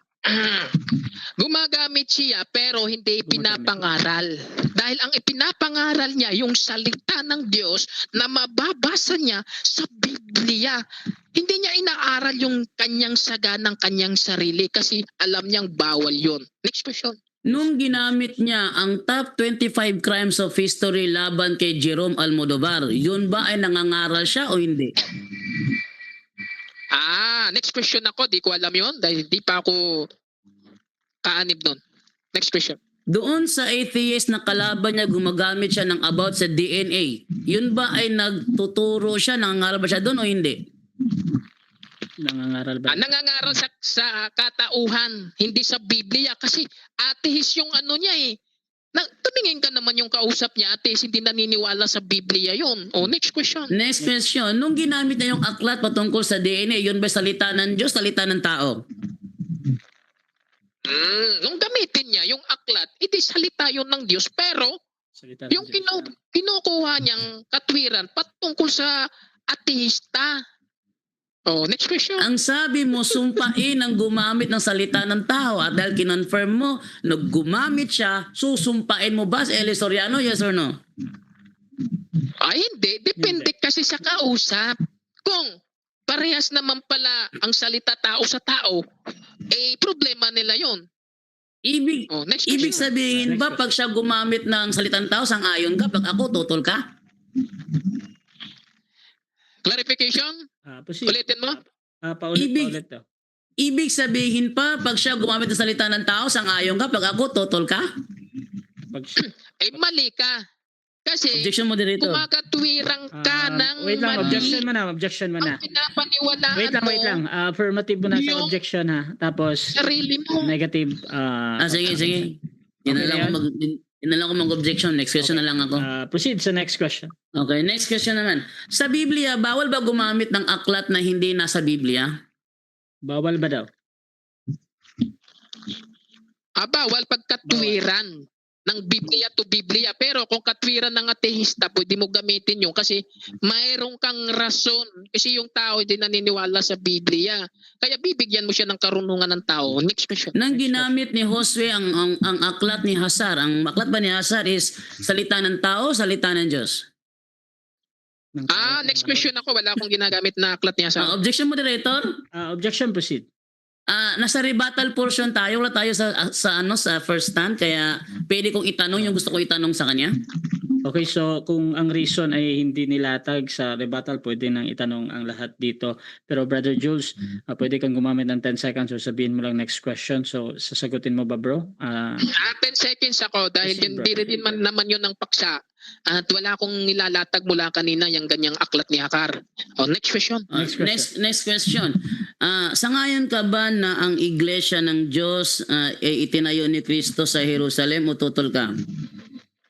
Gumagamit siya pero hindi ipinapangaral. Dahil ang ipinapangaral niya yung salita ng Diyos na mababasa niya sa Biblia. Hindi niya inaaral yung kanyang saga ng kanyang sarili kasi alam niyang bawal yun. Next question. Nung ginamit niya ang top 25 crimes of history laban kay Jerome Almodovar, yun ba ay nangangaral siya o hindi? Next question ako. Di ko alam yon dahil di pa ako kaanib nun. Next question. Doon sa atheist na kalaban niya, gumagamit siya ng about sa DNA. Yun ba ay nagtuturo siya, nangangaral ba siya doon o hindi? Nangangaral ba? Nangangaral sa katauhan, hindi sa Biblia. Kasi atheist yung ano niya eh. Tumingin ka naman yung kausap niya, atheist, hindi naniniwala sa Biblia yun. Next question. Next question, nung ginamit niya yung aklat patungkol sa DNA, yun ba salita ng Diyos, salita ng tao? Nung gamitin niya yung aklat, iti salita yun ng Diyos. Pero Salita ng yung Diyos. kinukuha niyang katwiran patungkol sa ateista. Next question. Ang sabi mo, sumpain ang gumamit ng salita ng tao at dahil kinonfirm mo na gumamit siya, susumpain mo ba si Eli Soriano, yes or no? Hindi. Depende kasi sa kausap. Kung parehas naman pala ang salita tao sa tao, problema nila yon. Next Ibig question. sabihin Next ba pag siya gumamit ng salitang tao, sang-ayon ka? Pag ako, tutol ka? Clarification? Proceed. Ulitin mo? Paulit daw. Ibig sabihin pa, pag siya gumamit ng salita ng tao, sang-ayon ka? Pag ako, tutol ka? Mali ka. Kasi Objection, moderator. kumakatwirang ka ng Wait lang, mali. objection mo na. Ang pinapaniwalaan Wait lang. Affirmative mo na sa yung objection ha. Tapos sarili mo. negative. Sige. Yan na lang ako mag-objection. Next question na lang ako. Proceed sa next question. Okay, next question naman. Sa Biblia, bawal ba gumamit ng aklat na hindi nasa Biblia? Bawal ba daw? Bawal pagkatwiran ng Biblia to Biblia. Pero kung katwiran ng ateista, pwede mo gamitin yun kasi mayroon kang rason. Kasi yung tao hindi naniniwala sa Biblia. Kaya bibigyan mo siya ng karunungan ng tao. Next question. Nang ginamit ni Josue ang aklat ni Hazar, ang aklat ba ni Hazar is salita ng tao, salita ng Diyos? Next question ako. Wala akong ginagamit na aklat niya sa... Objection, moderator? Objection, proceed. Nasa rebuttal portion tayo, wala tayo sa first stand, kaya pwede kong itanong yung gusto ko itanong sa kanya. Okay, so kung ang reason ay hindi nilatag sa rebuttal, pwede nang itanong ang lahat dito. Pero Brother Jules, pwede kang gumamit ng 10 seconds o sabihin mo lang next question. So sasagutin mo ba, bro? 10 seconds ako dahil Proceed, hindi rin naman yun ng paksa. At wala akong nilalatag mula kanina yung ganyang aklat ni Hakar. Next question. Next question. Sangayon ka ba na ang iglesia ng Diyos ay itinayo ni Kristo sa Jerusalem o tutol ka?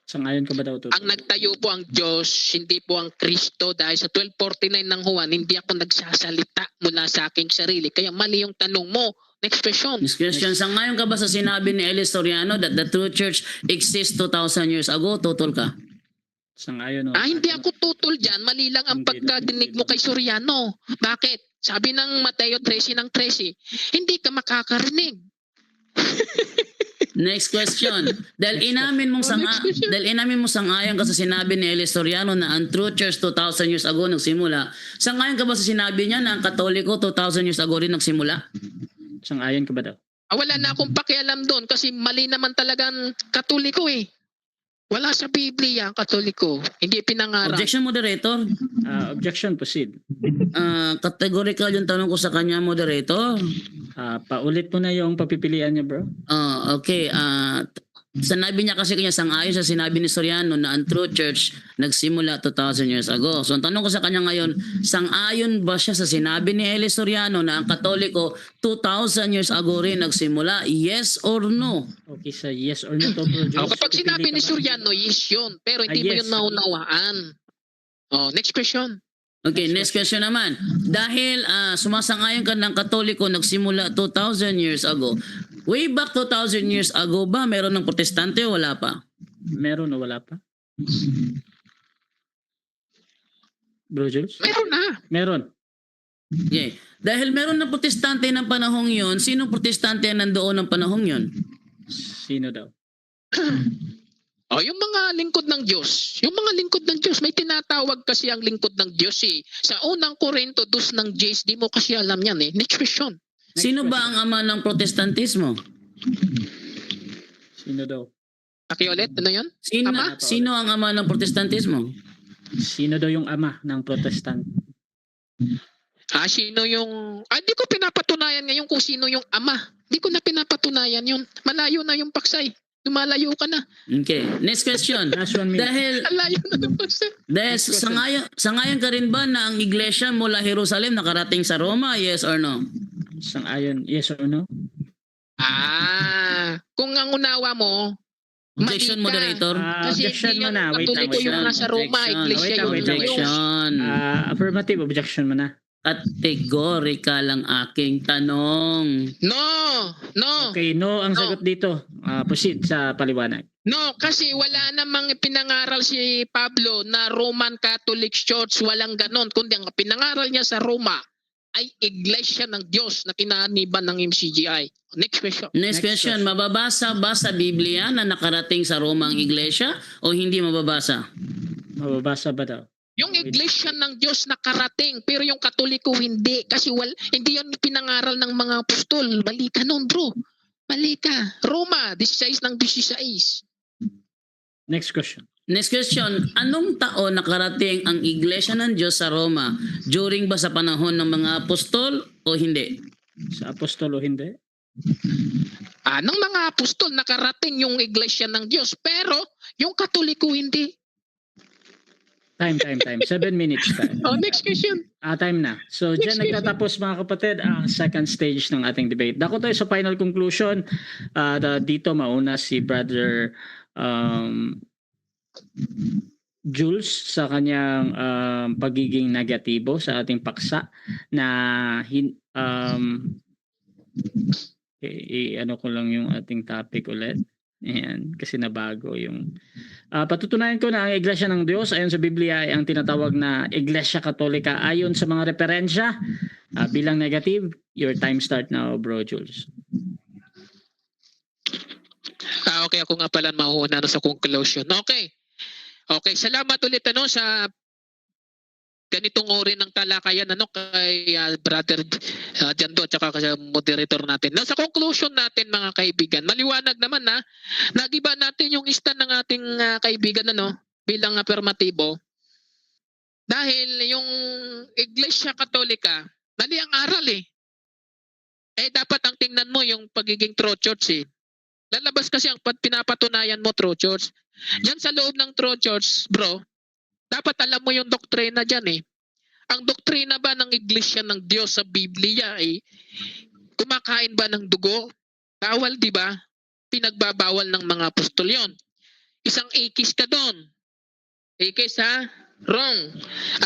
Sangayon ka ba daw? Ang nagtayo po ang Diyos, hindi po ang Kristo. Dahil sa 1249 ng Juan, hindi ako nagsasalita mula sa aking sarili. Kaya mali yung tanong mo. Next question. Next question. Sangayon ka ba sa sinabi ni Eli Soriano that the true church exists 2,000 years ago? Tutol ka? Sangayon. Hindi ako tutol dyan. Mali lang ang pagkadinig mo kay Soriano. Bakit? Sabi ng Mateo 13:13, hindi ka makakarinig. Next question. Dahil inamin mong sangayon ka sa sinabi ni Eli Soriano na ang true church 2,000 years ago nagsimula. Sangayon ka ba sa sinabi niya na ang Katoliko 2,000 years ago rin nagsimula? Sangayon ka ba daw? Wala na akong pakialam doon kasi mali naman talagang Katoliko eh. Wala sa Biblia ang Katoliko. Hindi pinangarap. Objection, moderator. Objection, proceed. Categorical yung tanong ko sa kanya, moderator. Paulit mo na yung papipilian niya, bro. Okay. Sinabi niya kasi kanya sangayon sa sinabi ni Soriano na ang true church nagsimula 2,000 years ago. So ang tanong ko sa kanya ngayon, sangayon ba siya sa sinabi ni Eli Soriano na ang Katoliko 2,000 years ago rin nagsimula? Yes or no? Okay, sa yes or no to, bro. Kapag sinabi ni Soriano, yes yun. Pero hindi mo yes. yun maunawaan. Next question. Okay, next question naman. Dahil sumasangayon ka ng Katoliko nagsimula 2,000 years ago. Way back 2,000 years ago ba meron ng protestante o wala pa? Meron o wala pa? Bro Jules? Meron na. Meron. Okay. Dahil meron ng protestante ng panahong yon, sinong protestante ang nandoon ng panahong yon? Sino daw? Yung mga lingkod ng Diyos. Yung mga lingkod ng Diyos. May tinatawag kasi ang lingkod ng Diyos eh. Sa unang Korinto 2 ng Jace, di mo kasi alam yan eh. Next question. Sino ba ang ama ng protestantismo? Sino daw? Pakiulit, ano yun? Sino, Ama? sino ang ama ng protestantismo? Sino daw yung ama ng Protestant? Sino yung... Hindi ko pinapatunayan ngayon kung sino yung ama. Hindi ko na pinapatunayan yun. Malayo na yung paksay. Lumalayo ka na. Okay. Next question. Last 1 minute. Dahil Malayo na yung paksay. sangayon ka rin ba na ang iglesia mula Jerusalem nakarating sa Roma? Yes or no? Sang-ayon, yes or no? Kung ang unawa mo, Objection, mali ka. moderator. Kasi Objection hindi mo yan na. Wait lang, Katoliko wait yung lang. nasa Roma, iglesia Wait lang, yung wait lang. Diyos. Objection. Affirmative, objection mo na. Kategorika lang aking tanong. No. Okay, no ang sagot dito. Proceed sa paliwanag. No, kasi wala namang pinangaral si Pablo na Roman Catholic Church, walang ganon. Kundi ang pinangaral niya sa Roma ay Iglesia ng Diyos na kinaniban ng MCGI. Next question. Next question. Mababasa ba sa Biblia na nakarating sa Roma ang iglesia o hindi mababasa? Mababasa ba daw? Yung Iglesia ng Diyos nakarating, pero yung Katoliko hindi. Kasi hindi yun pinangaral ng mga apostol. Mali ka nun, bro. Mali ka. Roma, 16 ng 16. Next question. Next question. Anong taon nakarating ang iglesia ng Diyos sa Roma? During ba sa panahon ng mga apostol o hindi? Sa apostol o hindi? Ng mga apostol nakarating yung Iglesia ng Diyos. Pero yung Katoliko hindi. Time. 7 minutes time. Next question. Time na. So, dyan nagtatapos mga kapatid ang second stage ng ating debate. Dako tayo sa final conclusion. Dito mauna si Brother Jules sa kanyang pagiging negatibo sa ating paksa na ano ko lang yung ating topic ulit. Ayan, kasi nabago yung patutunayan ko na ang Iglesia ng Diyos ayon sa Biblia ay ang tinatawag na Iglesia Katolika ayon sa mga referensya bilang negative. Your time start now, Bro Jules. Okay, ako nga pala mauuna sa conclusion. Okay, salamat ulit sa ganitong uri ng talakayan kay Brother Jando at saka sa moderator natin. Sa conclusion natin mga kaibigan, maliwanag naman na nagiba natin yung stand ng ating kaibigan bilang affirmatibo. Dahil yung Iglesia Katolika, mali ang aral dapat ang tingnan mo yung pagiging true church Lalabas kasi ang pinapatunayan mo true church. Yan sa loob ng true church, bro, dapat alam mo yung doktrina dyan Ang doktrina ba ng Iglesia ng Diyos sa Biblia ay kumakain ba ng dugo? Bawal, di ba? Pinagbabawal ng mga apostol yon. Isang ekis ka doon. Ekis Wrong.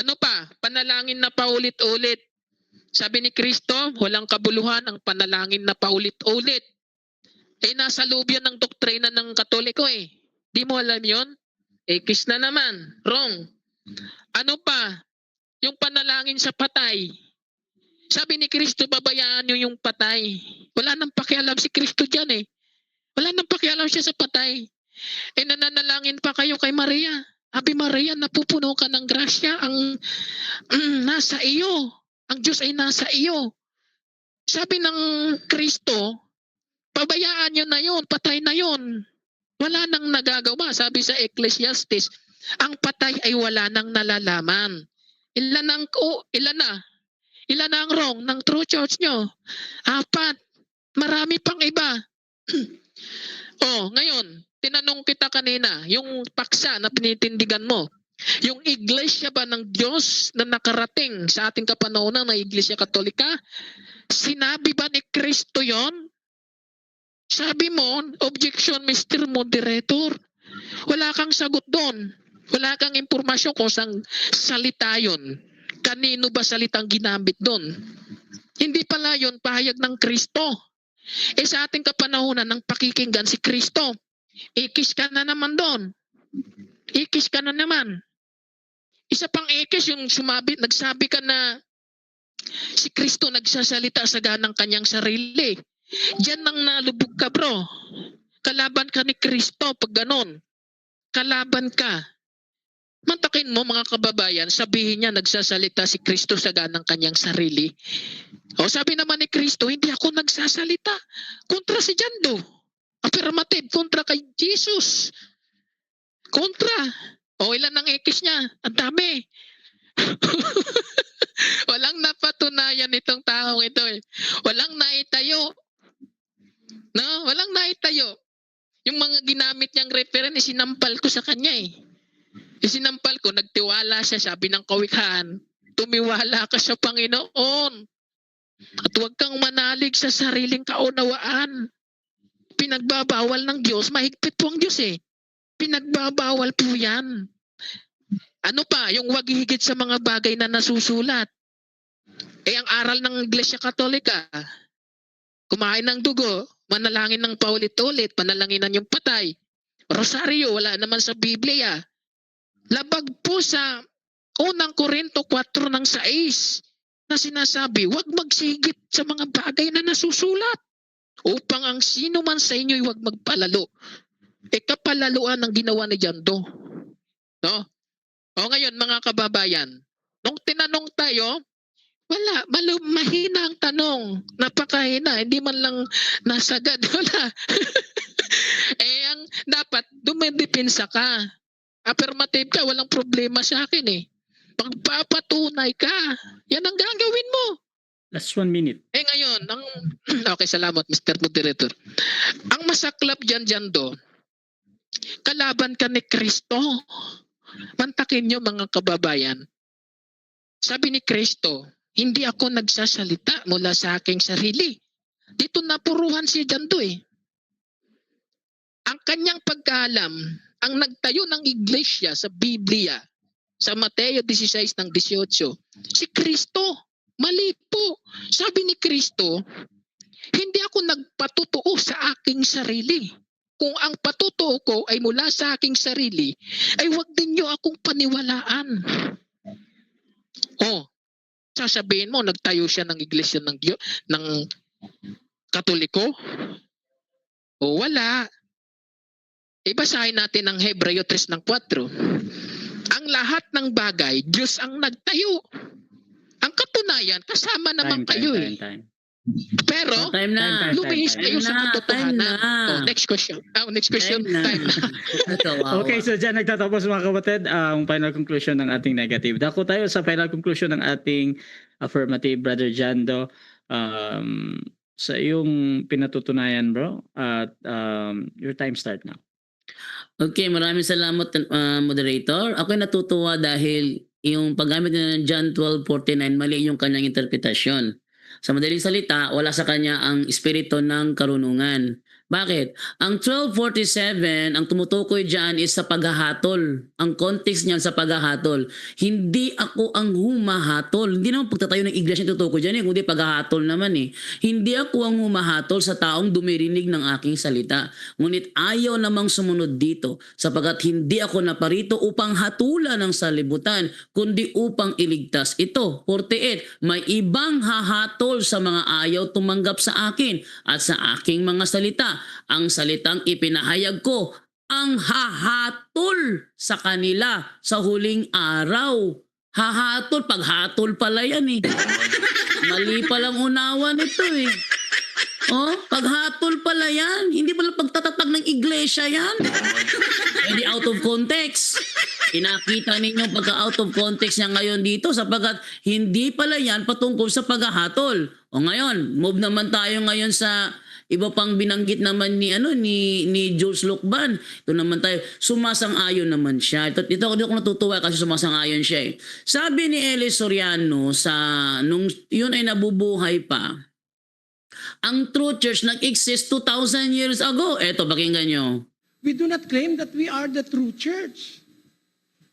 Ano pa? Panalangin na paulit-ulit. Sabi ni Kristo, walang kabuluhan ang panalangin na paulit-ulit. Nasa loob yan ng doktrina ng Katoliko Di mo alam yon? Ekis na naman. Wrong. Ano pa? Yung panalangin sa patay. Sabi ni Kristo, babayaan nyo yung patay. Wala nang pakialam si Kristo dyan Wala nang pakialam siya sa patay. Nananalangin pa kayo kay Maria. Ave Maria, napupuno ka ng grasya. Ang nasa iyo. Ang Diyos ay nasa iyo. Sabi ng Kristo, pabayaan nyo na yon, patay na yon. Wala nang nagagawa. Sabi sa Ecclesiastes, ang patay ay wala nang nalalaman. Ilan na ang wrong ng true church nyo? 4. Marami pang iba. Ngayon, tinanong kita kanina, yung paksa na pinitindigan mo, yung Iglesia ba ng Diyos na nakarating sa ating kapanahonan na Iglesia Katolika, sinabi ba ni Kristo yon? Sabi mo, objection, Mr. Moderator. Wala kang sagot doon. Wala kang impormasyon kung saan salita yun. Kanino ba salitang ginamit doon? Hindi pala yun pahayag ng Kristo. Sa ating kapanahonan ng pakikinggan si Kristo, ikis ka na naman doon. Ikis ka na naman. Isa pang ikis yung nagsabi ka na si Kristo nagsasalita sa ganang kanyang sarili. Diyan nang nalubog ka, bro. Kalaban ka ni Kristo pag ganon. Kalaban ka. Mantakin mo mga kababayan, sabihin niya nagsasalita si Kristo sa ganang kanyang sarili. Sabi naman ni Kristo, hindi ako nagsasalita. Kontra si Jando. Affirmative, kontra kay Jesus. Kontra. O ilan ang X niya? Ang dami. Walang napatunayan itong taong ito eh. Walang naitayo. No? Walang naitayo. Yung mga ginamit niyang reference, sinampal ko sa kanya eh. Isinampal ko, nagtiwala siya, sabi ng kawikaan, tumiwala ka sa Panginoon. At huwag kang manalig sa sariling kaunawaan. Pinagbabawal ng Diyos, mahigpit po ang Diyos eh. Pinagbabawal po yan. Ano pa, yung huwag higit sa mga bagay na nasusulat. Eh ang aral ng Iglesia Katolika, kumain ng dugo, manalangin ng paulit-ulit, panalanginan yung patay. Rosaryo, wala naman sa Biblia. Labag po sa unang Korinto 4 ng 6 na sinasabi, huwag magsigit sa mga bagay na nasusulat upang ang sino man sa inyo huwag magpalalo. Kapalaluan ang ginawa ni Jando. No? O ngayon mga kababayan, nung tinanong tayo, wala, mahina ang tanong. Napakahina, hindi man lang nasagad. Wala. Ang dapat, dumidepensa ka. Affirmative ka, walang problema sa akin eh. Pagpapatunay ka, yan ang gagawin mo. Last 1 minute. Ngayon, okay, salamat Mr. Moderator. Ang masaklap dyan, Jando, kalaban ka ni Kristo. Mantakin nyo mga kababayan. Sabi ni Kristo, hindi ako nagsasalita mula sa aking sarili. Dito napuruhan si Jando eh. Ang kanyang pagkaalam, ang nagtayo ng iglesia sa Biblia, sa Mateo 16 ng 18, si Kristo. Mali po. Sabi ni Kristo, hindi ako nagpatutuo sa aking sarili. Kung ang patutuo ko ay mula sa aking sarili, ay huwag din niyo akong paniwalaan. Sasabihin mo, nagtayo siya ng iglesia ng Katoliko? Wala. Ibasahin natin ang Hebreo 3 ng 4. Ang lahat ng bagay, Diyos ang nagtayo. Ang katunayan, kasama naman kayo eh. Time. Pero, Time na. lumihis kayo sa katotohanan. Next question. Next question. Time na. Okay, so dyan nagtatapos mga kapatid ang final conclusion ng ating negative. Dako tayo sa final conclusion ng ating affirmative, Brother Jando. Sa iyong pinatutunayan, bro. At your time start now. Okay, maraming salamat moderator. Ako'y natutuwa dahil yung paggamit niya ng John 12:49, mali yung kanyang interpretasyon. Sa madaling salita, wala sa kanya ang espiritu ng karunungan. Bakit? Ang 12:47, ang tumutukoy dyan is sa paghahatol. Ang context niyan sa paghahatol. Hindi ako ang humahatol. Hindi naman pagtatayo ng iglesia tutukoy dyan kundi paghahatol naman eh. Hindi ako ang humahatol sa taong dumirinig ng aking salita. Ngunit ayaw namang sumunod dito sapagkat hindi ako naparito upang hatulan ng salibutan kundi upang iligtas ito. 48, may ibang hahatol sa mga ayaw tumanggap sa akin at sa aking mga salita. Ang salitang ipinahayag ko ang hahatol sa kanila sa huling araw. Hahatol, paghatol pala yan eh. Mali palang unawa nito eh. Paghatol pala yan. Hindi pala pagtatatag ng iglesia yan. Hindi out of context. Pinakita ninyo pagka-out of context niya ngayon dito sapagkat hindi pala yan patungkol sa paghahatol. Ngayon, move naman tayo ngayon sa iba pang binanggit naman ni Jules Lucban. Ito naman tayo, sumasang-ayon naman siya. Ito ako natutuwa kasi sumasang-ayon siya eh. Sabi ni Eli Soriano nung yun ay nabubuhay pa, ang true church nag-exist 2,000 years ago. Eto, pakinggan nyo. We do not claim that we are the true church.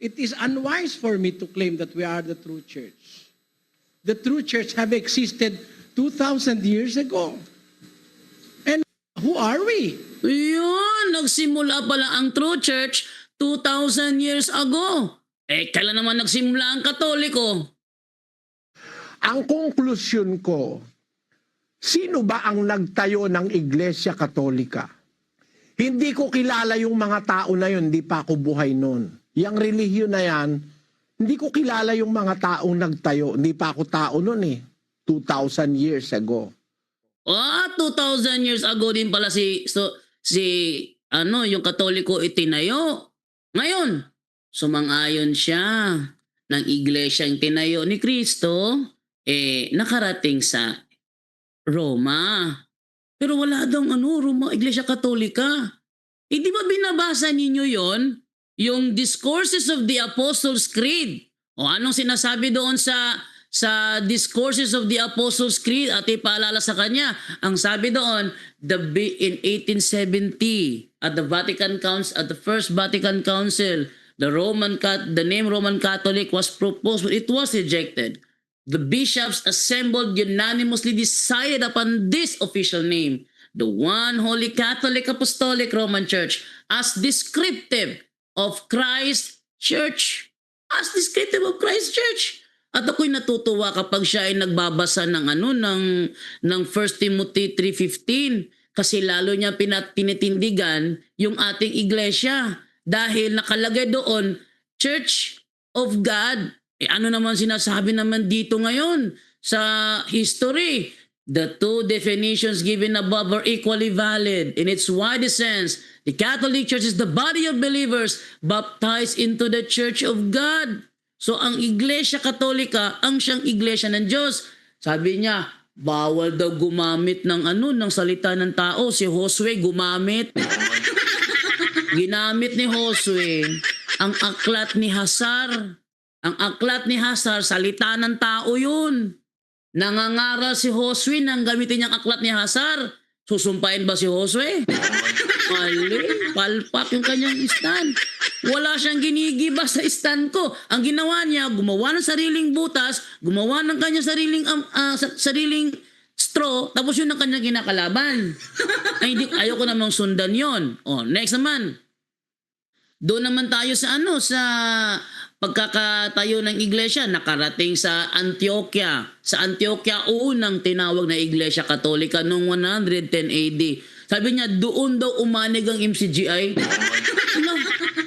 It is unwise for me to claim that we are the true church. The true church have existed 2,000 years ago. Who are we? Yun, nagsimula pala ang true church 2,000 years ago. Kailan naman nagsimula ang Katoliko? Ang konklusyon ko, sino ba ang nagtayo ng Iglesia Katolika? Hindi ko kilala yung mga tao na yun, hindi pa ako buhay noon. Yang relihiyon na yan, hindi ko kilala yung mga taong nagtayo, hindi pa ako tao noon eh. 2,000 years ago. 2,000 years ago din pala si yung Katoliko itinayo. Ngayon, sumang-ayon siya ng iglesyang tinayo ni Kristo, nakarating sa Roma. Pero wala daw Roma, Iglesia Katolika. Di ba binabasa ninyo yon? Yung Discourses of the Apostles' Creed. O anong sinasabi doon sa Discourses of the Apostles' Creed? At ipaalala sa kanya, ang sabi doon, in 1870 at the First Vatican Council, the name Roman Catholic was proposed, but it was rejected. The bishops assembled unanimously decided upon this official name, the One Holy Catholic Apostolic Roman Church, as descriptive of Christ Church. As descriptive of Christ Church. At ako'y natutuwa kapag siya ay nagbabasa ng 1 Timothy 3:15 kasi lalo niya tinitindigan yung ating iglesia dahil nakalagay doon Church of God. Ano naman sinasabi naman dito ngayon sa history? The two definitions given above are equally valid. In its widest sense, the Catholic Church is the body of believers baptized into the Church of God. So ang Iglesia Katolika, ang siyang iglesia ng Diyos. Sabi niya, bawal daw gumamit ng ng salita ng tao. Si Josue gumamit. Ginamit ni Josue ang aklat ni Hazar. Ang aklat ni Hazar, salita ng tao yun. Nangangaral si Josue nang gamitin niyang aklat ni Hazar. Susumpain ba si Josue? Mali, palpak yung kanyang stand. Wala siyang ginigiba sa stand ko. Ang ginawa niya, gumawa ng sariling butas, gumawa ng kanyang sariling straw, tapos yun ang kanyang kinakalaban. Ayoko namang sundan yon. Next naman. Doon naman tayo sa sa pagkakatayo ng iglesia, nakarating sa Antioquia. Sa Antioquia, unang tinawag na Iglesia Katolika noong 110 AD. Sabi niya, doon daw umanig ang MCGI.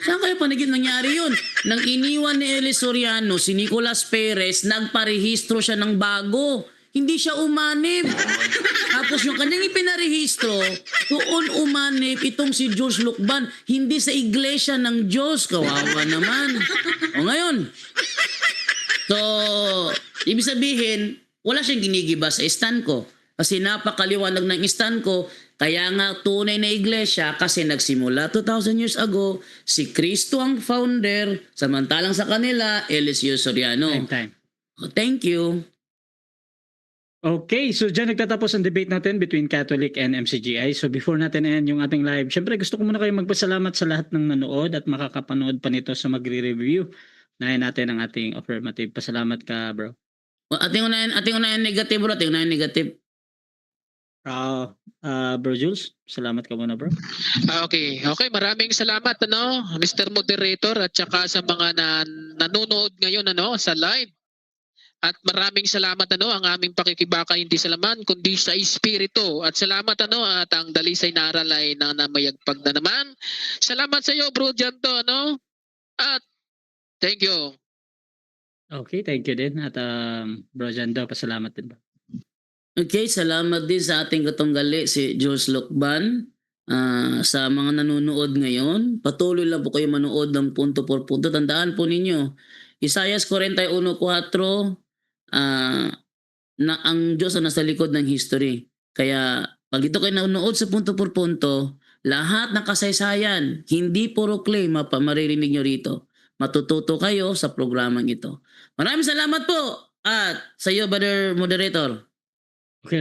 Saan kayo nangyari yun? Nang iniwan ni Eli Soriano, si Nicolas Perez, nagparehistro siya ng bago. Hindi siya umanib. Tapos yung kanyang ipinarehistro, doon umanib itong si George Lucban, hindi sa iglesia ng Diyos. Kawawa naman. Ngayon, so, ibig sabihin, wala siyang ginigiba sa stand ko. Kasi napakaliwanag ng stand ko, kaya nga tunay na iglesia kasi nagsimula 2,000 years ago, si Kristo ang founder, samantalang sa kanila, Eliseo Soriano. Time. Thank you. Okay, so dyan nagtatapos ang debate natin between Catholic and MCGI. So before natin end yung ating live, syempre gusto ko muna kayo magpasalamat sa lahat ng nanood at makakapanood pa nito sa magre-review. Nahin natin ang ating affirmative. Pasalamat ka, bro. Ating unahin negative, bro. Ating unahin negative. Bro Jules, salamat ka muna, bro. Okay, maraming salamat Mr. Moderator at saka sa mga nanonood ngayon sa live. At maraming salamat ang aming pakikibaka hindi sa laman kundi sa espiritu. At salamat at ang dalisay na aral ay nanamayagpag na naman. Salamat sa iyo, Bro Janto At thank you. Okay, thank you din. At Bro Jando, pasalamat din, bro. Okay, salamat din sa ating katunggali si Jules Lucban. Sa mga nanonood ngayon, patuloy lang po kayo manood ng punto por punto. Tandaan po ninyo, Isaiah 41:4, na ang Diyos ang nasa likod ng history. Kaya pag ito kayo nanonood sa punto por punto, lahat ng kasaysayan, hindi puro claim maririnig nyo rito. Matututo kayo sa programang ito. Maraming salamat po at sa iyo, Brother Moderator. Okay,